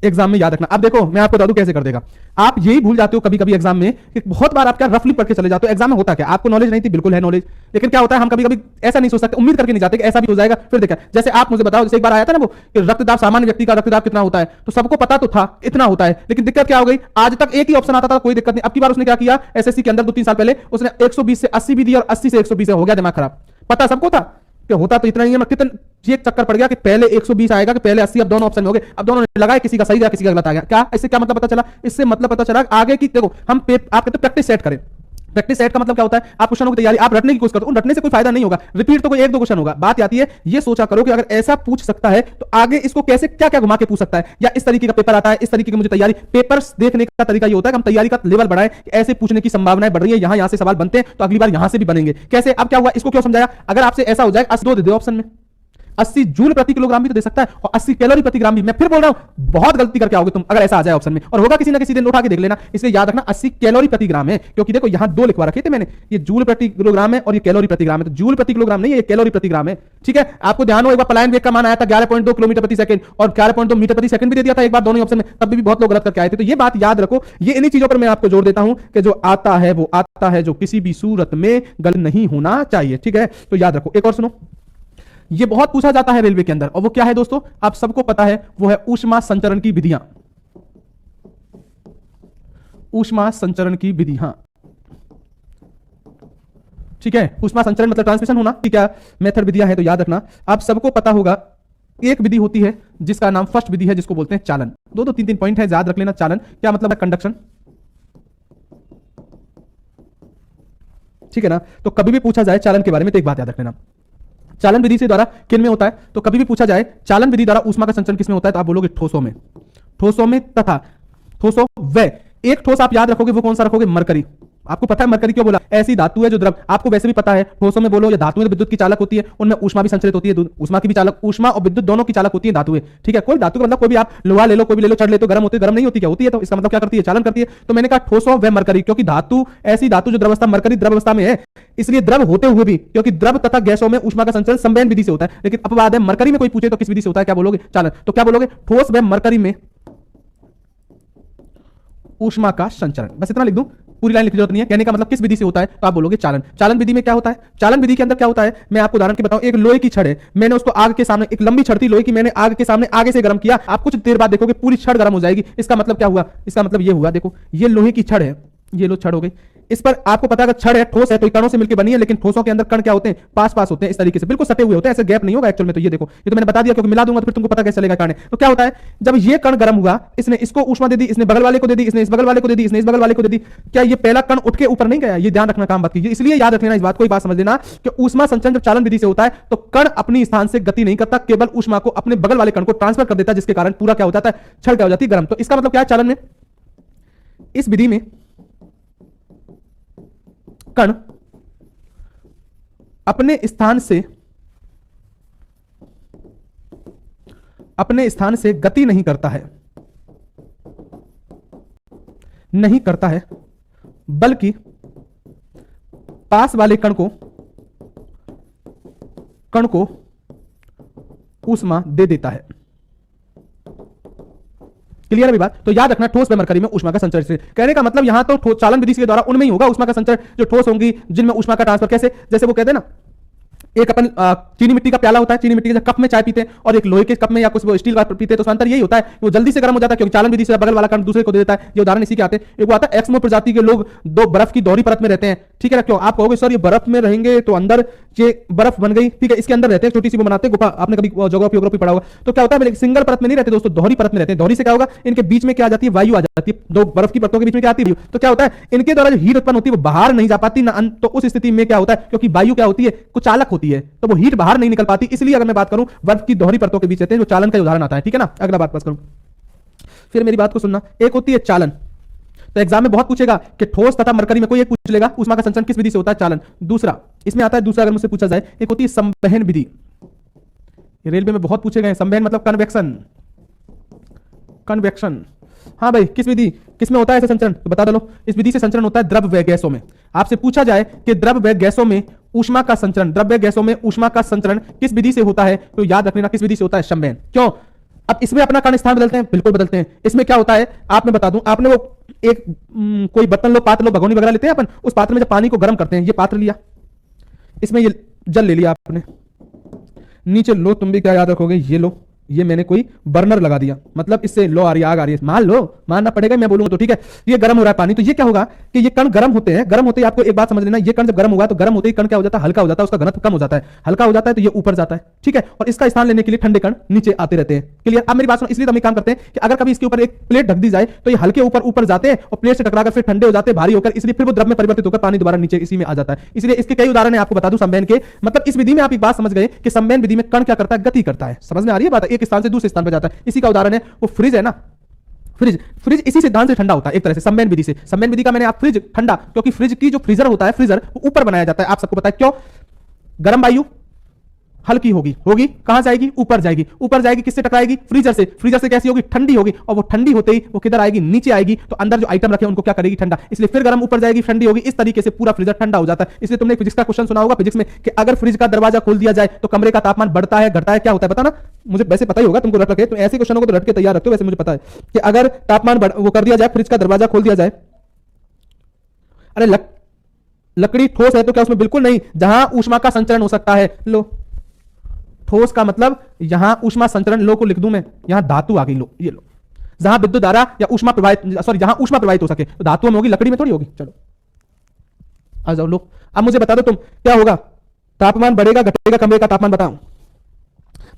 एग्जाम में याद रखना। अब देखो मैं आपको बता दूं कैसे कर देगा। आप यही भूल जाते हो कभी कभी एग्जाम में कि बहुत बार आप क्या रफली पढ़ के चले जाते हो। एग्जाम में होता क्या, आपको नॉलेज नहीं थी, बिल्कुल है नॉलेज, लेकिन क्या होता है हम कभी कभी ऐसा नहीं सोच सकते, उम्मीद करके नहीं जाते कि ऐसा भी हो जाएगा। फिर देखा, जैसे आप मुझे बताओ, जैसे एक बार आया था ना वो कि रक्तदाब, सामान्य व्यक्ति का रक्तदाब कितना होता है, तो सबको पता तो था इतना होता है, लेकिन दिक्कत क्या हो गई, आज तक एक ही ऑप्शन आता था, कोई दिक्कत नहीं। अब की बार उसने क्या किया, एसएससी के अंदर 2-3 साल पहले उसने 120 से 80 भी दी और 80 से 120 हो गया, दिमाग खराब। पता सबको था कि होता तो इतना ही है, कितना ये चक्कर पड़ गया कि पहले 120 आएगा कि पहले 80, अब दोनों ऑप्शन में हो गए, अब दोनों ने लगाए, किसी का सही गया किसी का गलत आ गया। क्या इससे क्या मतलब पता चला? इससे मतलब पता चला आगे की, देखो हम आप कहते प्रैक्टिस सेट करें। प्रैक्टिस सेट का मतलब क्या होता है? आप क्वेश्चनों की तैयारी आप रटने की कोशिश करते हो, रटने से कोई फायदा नहीं होगा, रिपीट तो कोई 1-2 क्वेश्चन होगा। बात आती है ये सोचा करो कि अगर ऐसा पूछ सकता है तो आगे इसको कैसे क्या क्या घुमा के पूछ सकता है, या इस तरीके का पेपर आता है, इस तरीके की मुझे तैयारी, पेपर्स देखने का तरीका ये होता है कि हम तैयारी का लेवल बढ़ाएं, ऐसे पूछने की संभावनाएं बढ़ रही है, यहां से सवाल बनते हैं तो अगली बार यहां से भी बनेंगे। कैसे? अब क्या हुआ, इसको क्यों समझाया? अगर आपसे ऐसा हो जाए 80 दे दो ऑप्शन में, 80 जूल प्रति किलोग्राम भी तो दे सकता है और 80 कैलोरी प्रति ग्राम भी। मैं फिर बोल रहा हूं बहुत गलती करके आओगे तुम अगर ऐसा आ जाए ऑप्शन में, और होगा किसी ना किसी दिन, उठा के देख लेना। इसलिए याद रखना 80 कैलोरी प्रति ग्राम है, क्योंकि देखो यहां 2 लिखवा रखे थे मैंने, ये जूल प्रति किलोग्राम है और ये कैलोरी प्रति ग्राम है, तो जूल प्रति किलोग्राम नहीं है, ये कैलोरी प्रति ग्राम है, ठीक है। आपको ध्यान हो, एक बार पलायन वेग का मान आया था 11.2 किलोमीटर प्रति सेकंड और 11.2 मीटर प्रति सेकंड भी दे दिया था एक बार दोनों ऑप्शन में, तब भी बहुत लोग गलत करके आए थे। तो ये बात याद रखो, ये इन्हीं चीजों पर मैं आपको जोर देता हूं कि जो आता है वो आता है, जो किसी भी सूरत में गलत नहीं होना चाहिए, ठीक है। तो याद रखो। एक और सुनो, ये बहुत पूछा जाता है रेलवे के अंदर, और वो क्या है दोस्तों, आप सबको पता है, वो है ऊष्मा संचरण की विधियां। ऊष्मा संचरण की विधियां, ठीक है। ऊष्मा संचरण मतलब ट्रांसमिशन होना, ठीक है, मेथड विधियां है, तो याद रखना। आप सबको पता होगा एक विधि होती है जिसका नाम फर्स्ट विधि है, जिसको बोलते हैं चालन। 2-3 पॉइंट है, याद रख लेना। चालन क्या मतलब है? कंडक्शन, ठीक है ना। तो कभी भी पूछा जाए चालन के बारे में तो एक बात याद रख लेना, चालन विधि से द्वारा किन में होता है, तो कभी भी पूछा जाए चालन विधि द्वारा ऊष्मा का संचरण किसमें होता है, तो आप बोलोगे ठोसों में तथा ठोसों व एक ठोस आप याद रखोगे, वो कौन सा रखोगे? मरकरी, आपको पता है मरकरी क्यों बोला? ऐसी धातु है जो द्रव, आपको वैसे भी पता है ठोसों में बोलो या धातुएं तो विद्युत की चालक होती है, उनमें ऊष्मा भी संचरित होती है, ऊष्मा की भी चालक, ऊष्मा और विद्युत दोनों की चालक होती है धातुएं। ठीक है, कोई धातु का मतलब कोई भी आप लोहा ले लो, कोई भी ले लो, छड़ ले तो गर्म होती है, गर्म नहीं होती क्या होती है? तो इसका मतलब क्या करती है? चालन करती है। तो मैंने कहा ठोसों व मरकरी, क्योंकि धातु ऐसी धातु जो द्रवस्था, मरकरी द्रवस्था में है, इसलिए द्रव होते हुए भी, क्योंकि द्रव तथा गैसों में ऊष्मा का संचरण संवहन विधि से होता है। लेकिन अपवाद है, मरकरी में कोई पूछे तो किस विधि से होता है? क्या बोलोगे? चालन। तो क्या बोलोगे? ठोस व मरकरी में ऊष्मा का संचरण। बस इतना लिख दूं, पूरी लाइन लिखने की जरूरत नहीं है। कहने का मतलब किस विधि से होता है? तो आप बोलोगे चालन। चालन विधि में क्या होता है? चालन विधि के अंदर क्या होता है मैं आपको उदाहरण के बताऊं। एक लोहे की छड़ है, मैंने उसको आग के सामने, एक लंबी छड़ थी लोहे की, मैंने आग के सामने आगे से गर्म किया, आप कुछ देर बाद देखोगे पूरी छड़ गर्म हो जाएगी। इसका मतलब क्या हुआ? इसका मतलब ये हुआ, देखो ये लोहे की छड़ है, ये लो छड़ हो गई, इस पर आपको पता है छड़ है, ठोस है, तो कणों से मिलकर बनी है, लेकिन ठोसों के अंदर कण क्या होते हैं? पास पास होते हैं, इस तरीके से बिल्कुल सटे हुए होते हैं, ऐसे गैप नहीं होगा एक्चुअल में। तो ये देखो, ये तो मैंने बता दिया, क्योंकि मिला दूंगा तो फिर तुमको पता कैसे चलेगा कण है। तो क्या होता है जब ये कण गर्म हुआ, इसने इसको ऊष्मा दे दी, इसने बगल वाले को दे दी, इसने इस बगल वाले को दे दी, इसने इस बगल वाले को दे दी, क्या ये पहला कण उठ के ऊपर नहीं गया? ये ध्यान रखना, काम बात कीजिए। इसलिए याद रखना इस बात को, बात समझ लेना कि ऊष्मा संचरण जब चालन विधि से होता है तो कण अपनी स्थान से गति नहीं करता, केवल ऊष्मा को अपने बगल वाले कण को ट्रांसफर कर देता है, जिसके कारण पूरा क्या हो जाता है? छड़ क्या हो जाती है? गर्म। तो इसका मतलब क्या है? चालन में, इस विधि में कण अपने स्थान से गति नहीं करता है, बल्कि पास वाले कण को ऊष्मा दे देता है। क्लियर है बात? तो याद रखना ठोस व मरकरी में ऊष्मा का संचरण से, कहने का मतलब यहां तो चालन विधि के द्वारा उनमें ही होगा ऊष्मा का संचरण, जो ठोस होंगी जिनमें ऊष्मा का ट्रांसफर। कैसे? जैसे वो कहते हैं ना, एक अपन चीनी मिट्टी का प्याला होता है, चीनी मिट्टी के कप में चाय पीते हैं, और एक लोहे के कप में या कुछ स्टील का पीते हैं, तो अंतर यही होता है, वो जल्दी से गर्म हो जाता है, क्योंकि चालन विधि से बगल वाला कण दूसरे को दे देता है। ये उदाहरण इसी के आते हैं। एक वो आता है एक्समो प्रजाति के लोग दो बर्फ की दोहरी परत में रहते हैं। ठीक है ना? क्यों आप कहोगे सर ये बर्फ में रहेंगे तो अंदर ये बर्फ बन गई, ठीक है, इसके अंदर रहते हैं, छोटी सी वो बनाते हैं गुफा, आपने कभी ज्योग्राफी पढ़ा होगा। तो क्या होता है, सिंगल परत में नहीं रहते दोस्तों, दोहरी परत में रहते हैं। दोहरी से क्या होगा, इनके बीच में क्या आ जाती है? वायु आ जाती है, दो बर्फ की परतों के बीच में क्या आती है? तो क्या होता है, इनके द्वारा जो हीट उत्पन्न होती है वो बाहर नहीं जा पाती ना, तो उस स्थिति में क्या होता है, क्योंकि वायु क्या होती है? कुछ चालक होती है, तो वो हीट बाहर नहीं निकल पाती। इसलिए अगर मैं बात करूं बर्फ की दोहरी परतों के बीच रहते हैं, जो चालन का उदाहरण आता है। ठीक है ना? अगला बात पास करूं, फिर मेरी बात को सुनना। एक होती है चालन, तो एग्जाम में बहुत पूछेगा कि ठोस तथा मरकरी में, कोई एक पूछ लेगा ऊष्मा का संचरण किस विधि से होता है? चालन। दूसरा इसमें आता है, दूसरा अगर मुझसे पूछा जाए, एक होती है संवहन विधि। रेलवे में बहुत पूछे गए, संवहन मतलब कन्वेक्शन। कन्वेक्शन, हाँ भाई, किस विधि, किसमें होता है ऐसा संचरण? तो बता दो, इस विधि से संचरण होता है द्रव व गैसों में। आपसे पूछा जाए कि द्रव व गैसों में ऊष्मा का संचरण, द्रव व गैसों में ऊष्मा का संचरण किस विधि से होता है? तो याद रखना किस विधि से होता है? संवहन। क्यों? अब इसमें अपना कण स्थान बदलते हैं, बिल्कुल बदलते हैं। इसमें क्या होता है आप मैं बता दूं, आपने वो एक कोई बर्तन लो, पात्र लो, भगोनी वगैरह लेते हैं अपन, उस पात्र में जब पानी को गर्म करते हैं, ये पात्र लिया, इसमें ये जल ले लिया आपने, नीचे लो, तुम भी क्या याद रखोगे, ये लो, ये मैंने कोई बर्नर लगा दिया, मतलब इससे लो आ रही है, आग आ रही है, मान लो, मानना पड़ेगा, मैं बोलूंगा तो ठीक है। ये गर्म हो रहा है पानी, तो ये क्या होगा कि ये कण गर्म होते हैं, गर्म होते ही आपको एक बात समझ लेना, ये कण जब गर्म हुआ तो गर्म होते ही कण क्या हो जाता है? हल्का हो जाता है, उसका घनत्व कम हो जाता है, हल्का हो जाता है तो ये ऊपर जाता है। ठीक है, और इसका स्थान लेने के लिए ठंडे कण नीचे आते रहते हैं। क्लियर? अब मेरी बात सुनो, इसलिए हम काम करते हैं कि अगर कभी इसके ऊपर एक प्लेट ढक दी जाए तो ये हल्के ऊपर ऊपर जाते हैं और प्लेट से टकराकर फिर ठंडे हो जाते हैं, भारी होकर, इसलिए फिर वो द्रव में परिवर्तित होकर पानी दोबारा नीचे इसी में आ जाता है। इसलिए इसके कई उदाहरण है, आपको बता दूं संवहन के। मतलब इस विधि में आप एक बात समझ गए कि संवहन विधि में कण क्या करता है? गति करता है। समझ में आ रही है बात? एक स्थान से दूसरे स्थान पर जाता है। इसी का उदाहरण है वो फ्रिज है ना, फ्रिज इसी सिद्धांत से ठंडा होता है एक तरह से, संवहन विधि से। संवहन विधि का मैंने आप फ्रिज ठंडा, क्योंकि फ्रिज की जो फ्रीजर होता है, फ्रीजर वो ऊपर बनाया जाता है, आप सबको पता है क्यों? गर्म वायु हल्की होगी कहां जाएगी? ऊपर जाएगी। ऊपर जाएगी किससे टकराएगी? फ्रीजर से। फ्रीजर से कैसी होगी? ठंडी होगी, और वो ठंडी होते ही वो किधर आएगी? नीचे आएगी, तो अंदर जो आइटम रखे उनको क्या करेगी? ठंडा। इसलिए फिर गर्म ऊपर जाएगी, ठंडी होगी, इस तरीके से पूरा फ्रीजर ठंडा हो जाता है। इसलिए तुमने फिजिक्स का क्वेश्चन सुना होगा फिजिक्स में कि अगर फ्रिज का दरवाजा खोल दिया जाए तो कमरे का तापमान बढ़ता है घटता है, क्या होता है बताना? मुझे वैसे पता ही होगा, तुमको रट रखे, तो ऐसे क्वेश्चनों को तो रट के तैयार रखते हो। वैसे मुझे पता है कि अगर तापमान वो कर दिया जाए, फ्रिज का दरवाजा खोल दिया जाए, अरे लकड़ी ठोस है तो क्या उसमें? बिल्कुल नहीं, जहां ऊष्मा का संचरण हो सकता है। लो, ठोस का मतलब यहां ऊष्मा संचरण, लो को लिख दूं मैं, यहां धातु आ गई, लो ये लो, जहां विद्युत धारा या ऊष्मा प्रवाहित, सॉरी जहां ऊष्मा प्रवाहित हो सके, तो धातुओं में होगी, लकड़ी में थोड़ी होगी। चलो आ जाओ, लो अब मुझे बता दो तुम क्या होगा? तापमान बढ़ेगा घटेगा, कमरे का तापमान बताओ।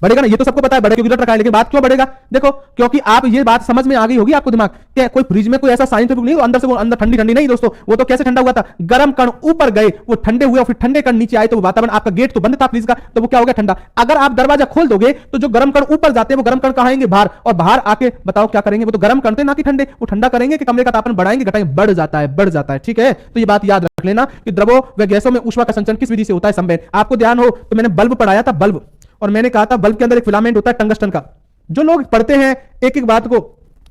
बढ़ेगा ना, ये तो सबको पता है बढ़ेगा क्योंकि उलट रखा है, लेकिन बात क्यों बढ़ेगा? देखो क्योंकि आप ये बात समझ में आ गई होगी आपको दिमाग क्या कोई फ्रिज में कोई ऐसा साइंटिफिक नहीं अंदर से वो अंदर ठंडी ठंडी नहीं दोस्तों, वो तो कैसे ठंडा हुआ था, गर्म कण ऊपर गए वो ठंडे हुए और फिर ठंडे कण नीचे आए तो वातावरण आपका गेट तो बंद था फ्रिज का तो वो क्या हो गया ठंडा। अगर आप दरवाजा खोल दोगे तो जो गर्म कण ऊपर जाते हैं वो गर्म कण कहां आएंगे बाहर, और बाहर आके बताओ क्या करेंगे, वो तो गर्म कण थे ना कि ठंडे, वो ठंडा करेंगे कि कमरे का तापमान बढ़ाएंगे घटाएंगे, बढ़ जाता है बढ़ जाता है। ठीक है, तो ये बात याद रख लेना कि द्रवों व गैसों में ऊष्मा का संचरण किस विधि से होता है, संवहन। आपको ध्यान हो तो मैंने बल्ब पढ़ाया था, बल्ब, और मैंने कहा था बल्ब के अंदर एक फिलामेंट होता है टंगस्टन का। जो लोग पढ़ते हैं एक एक बात को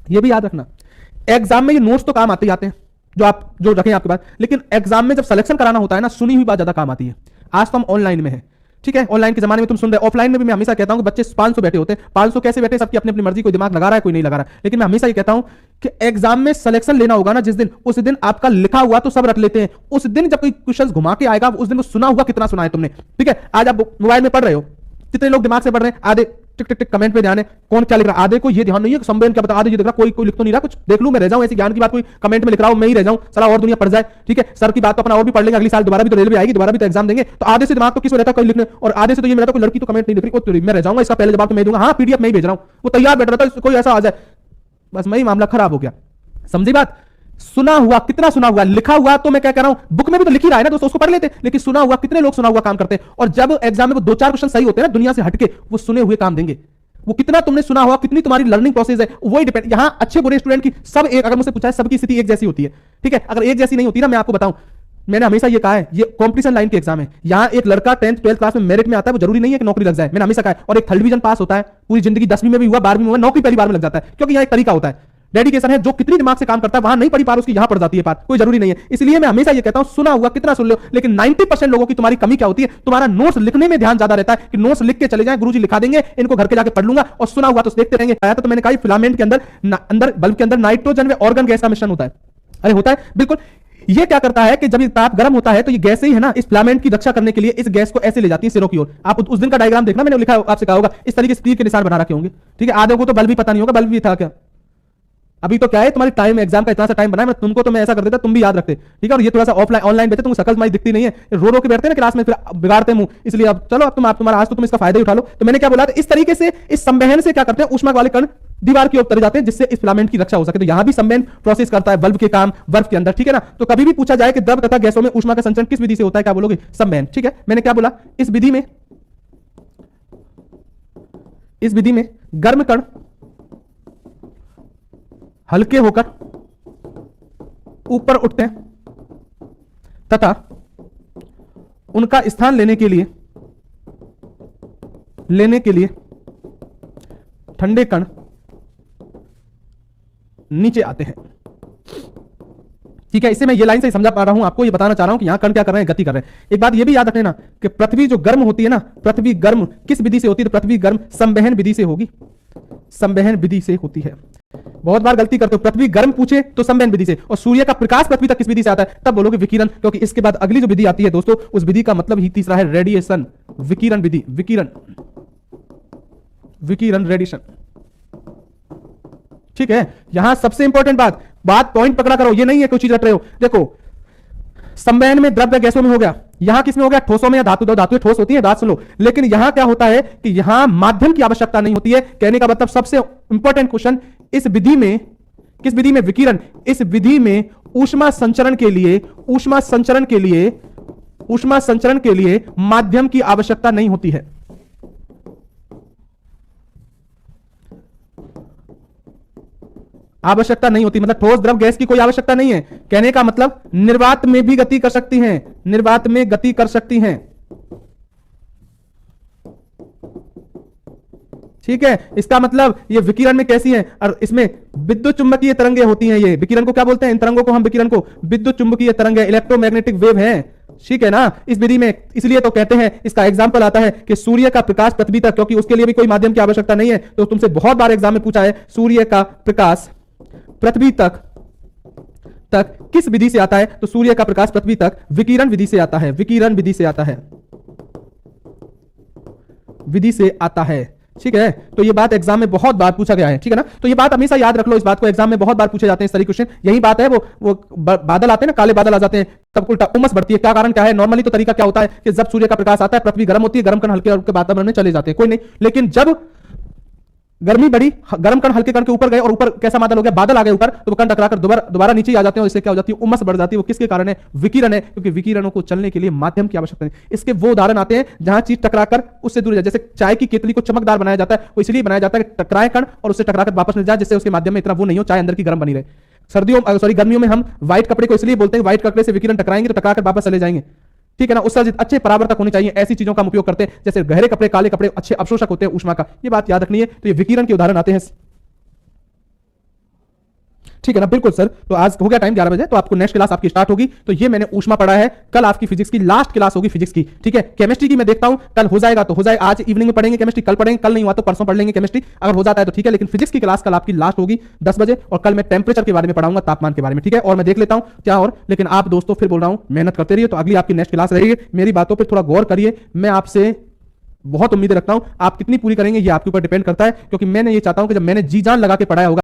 ये भी याद रखना, एग्जाम में ये नोट्स तो काम आते ही आते हैं जो आप जो रखें आपके पास, लेकिन एग्जाम में जब सिलेक्शन कराना होता है ना, सुनी हुई बात ज्यादा काम आती है। आज तो हम ऑनलाइन में है, ठीक है, ऑनलाइन के जमाने में तुम सुन रहे, ऑफलाइन में भी मैं हमेशा कहता हूं कि बच्चे 500 बैठे होते हैं, 500 कैसे बैठे सबकी अपनी अपनी मर्जी, कोई दिमाग लगा रहा है कोई नहीं लगा रहा है, लेकिन मैं हमेशा ये कहता हूं कि एग्जाम में सिलेक्शन लेना होगा ना जिस दिन, उस दिन आपका लिखा हुआ तो सब रख लेते हैं, उस दिन जब कोई क्वेश्चन घुमा के आएगा उस दिन वो सुना हुआ कितना सुना है तुमने। ठीक है, आज आप मोबाइल में पढ़ रहे हो, कितने लोग दिमाग से पढ़ रहे हैं, आधे टिक टिक टिक कमेंट पे ध्यान है कौन क्या लिख रहा है, आधे को ये ध्यान नहीं है कि संबंध क्या बता, आधे ये देख रहा कोई लिख तो नहीं रहा, कुछ देख लूं मैं रह जाऊं, ऐसी ज्ञान की बात कोई कमेंट में लिख रहा हूं मैं ही रह जाऊं, सारा और दुनिया पढ़ जाए। ठीक है, सर की बात तो अपना और भी पढ़ लेंगे, अगली साल दोबारा भी तो रेलवे आएगी, दोबारा भी तो एग्जाम देंगे, तो आधे से दिमाग तो किस रहता है कोई लिखने, और आधे से तो ये मेरा कोई लड़की तो कमेंट नहीं लिख रही, मैं रह जाऊंगा, इसका पहले जवाब तो मैं दूंगा, हाँ पीडीएफ में ही भेज रहा हूं, वो तैयार बैठ रहा था, कोई ऐसा आ जाए बस मैं ही मामला खराब हो गया। समझी बात? सुना हुआ कितना सुना हुआ, लिखा हुआ तो मैं क्या कह रहा हूं बुक में भी तो लिख ही रहा है ना दोस्तों, उसको पढ़ लेते, लेकिन सुना हुआ कितने लोग सुना हुआ काम करते हैं, और जब एग्जाम में वो 2-4 क्वेश्चन सही होते हैं ना दुनिया से हटके, वो सुने हुए काम देंगे, वो कितना तुमने सुना हुआ कितनी तुम्हारी लर्निंग प्रोसेस है वही डिपेंड। यहां अच्छे बुरे स्टूडेंट की सब एक, अगर मुझसे पूछा है सबकी स्थिति एक जैसी होती है, ठीक है, अगर एक जैसी नहीं होती ना, मैं आपको बताऊं, मैंने हमेशा ये कहा है, ये कॉम्पिटिशन लाइन के एग्जाम है, यहां एक लड़का 10th 12th क्लास में मेरिट में आता है, वो जरूरी नहीं है कि नौकरी लग जाए, मैंने हमेशा कहा है, और एक 3rd डिवीजन पास होता है पूरी जिंदगी, 10वीं में भी हुआ 12वीं में हुआ, नौकरी पहली बार में लग जाता है, क्योंकि यहां एक तरीका होता है, डेडिकेशन है, जो कितनी दिमाग से काम करता है वहां नहीं पढ़ी पार उसकी यहां पड़ जाती है पार, कोई जरूरी नहीं है। इसलिए मैं हमेशा ये कहता हूं सुना हुआ कितना सुन लो, लेकिन 90% लोगों की तुम्हारी कमी क्या होती है, तुम्हारा नोट्स लिखने में ध्यान ज्यादा रहता है कि नोट्स लिख के चले जाएं, गुरुजी लिखा देंगे, इनको घर के जाके पढ़ लूंगा, और सुना हुआ तो देखते रहेंगे। आया तो मैंने कहा फिलामेंट के अंदर बल्ब के अंदर नाइट्रोजन व ऑर्गन गैस का मिश्रण होता है, अरे होता है बिल्कुल। ये क्या करता है कि जब ये ताप गर्म होता है तो ये गैस ही है ना, इस फिलामेंट की रक्षा करने के लिए इस गैस को ऐसे ले जाती है सिरों की ओर। आप उस दिन का डायग्राम देखना, मैंने लिखा आपसे कहा होगा, इस तरीके से तीर के निशान बना रखे होंगे, ठीक है, आधे को तो बल्ब भी पता नहीं होगा बल्ब भी था क्या। अभी तो क्या है तुम्हारी टाइम एग्जाम का इतना सा टाइम बनाया, मैं तुमको तो मैं ऐसा कर देता तुम भी याद रखते, ठीक है, और ये थोड़ा सा ऑफलाइन ऑनलाइन बैठे तुमको शकल तुम्हारी दिखती नहीं है, रो के बैठते हैं ना क्लास में, फिर बिगाड़ते मुंह, इसलिए अब चलो अब तुम्हारा आज तो तुम इसका फायदा ही उठा लो। तो मैंने क्या बोला था, इस तरीके से इस संवहन से क्या करते हैं, ऊष्मा वाले कण दीवार की ओर उतर जाते हैं जिससे इस फिलामेंट की रक्षा हो सके। तो यहां भी संवहन प्रोसेस करता है बल्ब के काम बर्फ के अंदर, ठीक है ना। तो कभी भी पूछा जाए कि द्रव तथा गैसों में ऊष्मा का संचरण किस विधि से होता है, क्या बोलोगे, संवहन, ठीक है। मैंने क्या बोला, इस विधि में गर्म कण हल्के होकर ऊपर उठते हैं तथा उनका स्थान लेने के लिए ठंडे कण नीचे आते हैं, ठीक है। इसे मैं ये लाइन से समझा पा रहा हूं, आपको ये बताना चाह रहा हूं कि यहां कण क्या कर रहे हैं, गति कर रहे हैं। एक बात ये भी याद रखना कि पृथ्वी जो गर्म होती है ना, पृथ्वी गर्म किस विधि से होती है, तो पृथ्वी गर्म संवहन विधि से होगी, संवहन विधि से होती है। बहुत बार गलती करते हो, पृथ्वी गर्म पूछे तो संवहन विधि से, और सूर्य का प्रकाश पृथ्वी तक किस विधि से आता है, तब बोलोगे विकिरण, क्योंकि इसके बाद अगली जो विधि आती है दोस्तों, उस विधि का मतलब ही तीसरा है रेडिएशन, विकिरण विधि, विकिरण रेडिएशन, ठीक है। यहां सबसे इंपॉर्टेंट बात पॉइंट पकड़ा करो, ये नहीं है कोई चीज रट रहे हो। देखो संवहन में द्रव्य गैसों में हो गया, यहां किस में हो गया, ठोसों में या धातु ठोस होती है, बात सुन लो। लेकिन यहां क्या होता है कि यहां माध्यम की आवश्यकता नहीं होती है। कहने का मतलब सबसे इंपॉर्टेंट क्वेश्चन, इस विधि में, किस विधि में, विकिरण, इस विधि में ऊष्मा संचरण के लिए माध्यम की आवश्यकता नहीं होती है। आवश्यकता नहीं होती मतलब ठोस द्रव गैस की कोई आवश्यकता नहीं है। कहने का मतलब निर्वात में भी गति कर सकती हैं, निर्वात में गति कर सकती हैं, ठीक है। इसका मतलब ये विकिरण में कैसी है, और इसमें विद्युत चुंबकीय तरंगें होती हैं। ये विकिरण को क्या बोलते हैं, इन तरंगों को हम विकिरण को विद्युत चुंबकीय तरंगें, इलेक्ट्रोमैग्नेटिक वेव है, ठीक है ना। इस विधि में इसलिए तो कहते हैं, इसका एग्जांपल आता है कि सूर्य का प्रकाश पृथ्वी तक, क्योंकि उसके लिए भी कोई माध्यम की आवश्यकता नहीं है। तो तुमसे बहुत बार एग्जाम में पूछा है, सूर्य का प्रकाश पृथ्वी तक किस विधि से आता है, तो सूर्य का प्रकाश पृथ्वी तक विकिरण विधि से आता है, विकिरण विधि से आता है, विधि से आता है। ठीक है, तो ये बात एग्जाम में बहुत बार पूछा गया है, ठीक है ना। तो ये बात हमेशा याद रख लो, इस बात को, एग्जाम में बहुत बार पूछे जाते हैं इस तरह क्वेश्चन। यही बात है, वो बादल आते हैं ना, काले बादल आ जाते हैं, तब उल्टा उमस बढ़ती है। क्या कारण क्या है? नॉर्मली तो तरीका क्या होता है कि जब सूर्य का प्रकाश आता है, पृथ्वी गर्म होती है, गर्म कण हल्के हल्के वातावरण में चले जाते हैं, कोई नहीं। लेकिन जब गर्मी बढ़ी, गर्म कण हल्के कण के ऊपर गए और ऊपर कैसा बादल हो गया, बादल आ गए ऊपर, तो वो कण टकराकर दोबारा नीचे आ जाते हैं और इससे क्या हो जाती है, उमस बढ़ जाती है। वो किसके कारण है? विकिरण है, क्योंकि विकिरणों को चलने के लिए माध्यम की आवश्यकता है। इसके वो उदाहरण आते हैं जहां चीज टकराकर उससे दूर जाए, जैसे चाय की केतली को चमकदार बनाया जाता है, वो इसलिए बनाया जाता है कि टकराए कण और उससे टकराकर वापस मिल जाए, जिससे उसके माध्यम में इतना वो नहीं हो, चाय अंदर की गर्म बनी रहे। गर्मियों में हम व्हाइट कपड़े को इसलिए बोलते हैं, व्हाइट कपड़े से विकिरण टकराएंगे तो टकराकर वापस चले जाएंगे, ठीक है ना। उससे अच्छे परावर्तक होने चाहिए, ऐसी चीजों का हम उपयोग करते हैं, जैसे गहरे कपड़े, काले कपड़े अच्छे अवशोषक होते हैं ऊष्मा का, ये बात याद रखनी है। तो ये विकिरण के उदाहरण आते हैं, ठीक है ना। बिल्कुल सर, तो आज हो गया टाइम 11 बजे, तो आपको नेक्स्ट क्लास आपकी स्टार्ट होगी। तो ये मैंने ऊष्मा पढ़ा है, कल आपकी फिजिक्स की लास्ट क्लास होगी फिजिक्स की, ठीक है। केमिस्ट्री की मैं देखता हूं, कल हो जाएगा तो हो जाए, आज इवनिंग में पढ़ेंगे केमिस्ट्री, कल पढ़ेंगे, कल नहीं हुआ तो परसों पढ़ लेंगे केमिस्ट्री, अगर हो जाता है तो ठीक है। लेकिन फिजिक्स की क्लास कल आपकी लास्ट होगी 10 बजे, और कल मैं टेम्परेचर के बारे में पढ़ाऊंगा, तापमान के बारे में, ठीक है। और मैं देख लेता हूं क्या, और लेकिन आप दोस्तों फिर बोल रहा हूं, मेहनत करते रहिए, तो अगली आपकी नेक्स्ट क्लास रहेगी। मेरी बातों पर थोड़ा गौर करिए, मैं आपसे बहुत उम्मीद रखता हूं। आप कितनी पूरी करेंगे ये आपके ऊपर डिपेंड करता है, क्योंकि मैंने ये चाहता हूं कि जब मैंने जी जान लगा के पढ़ाया होगा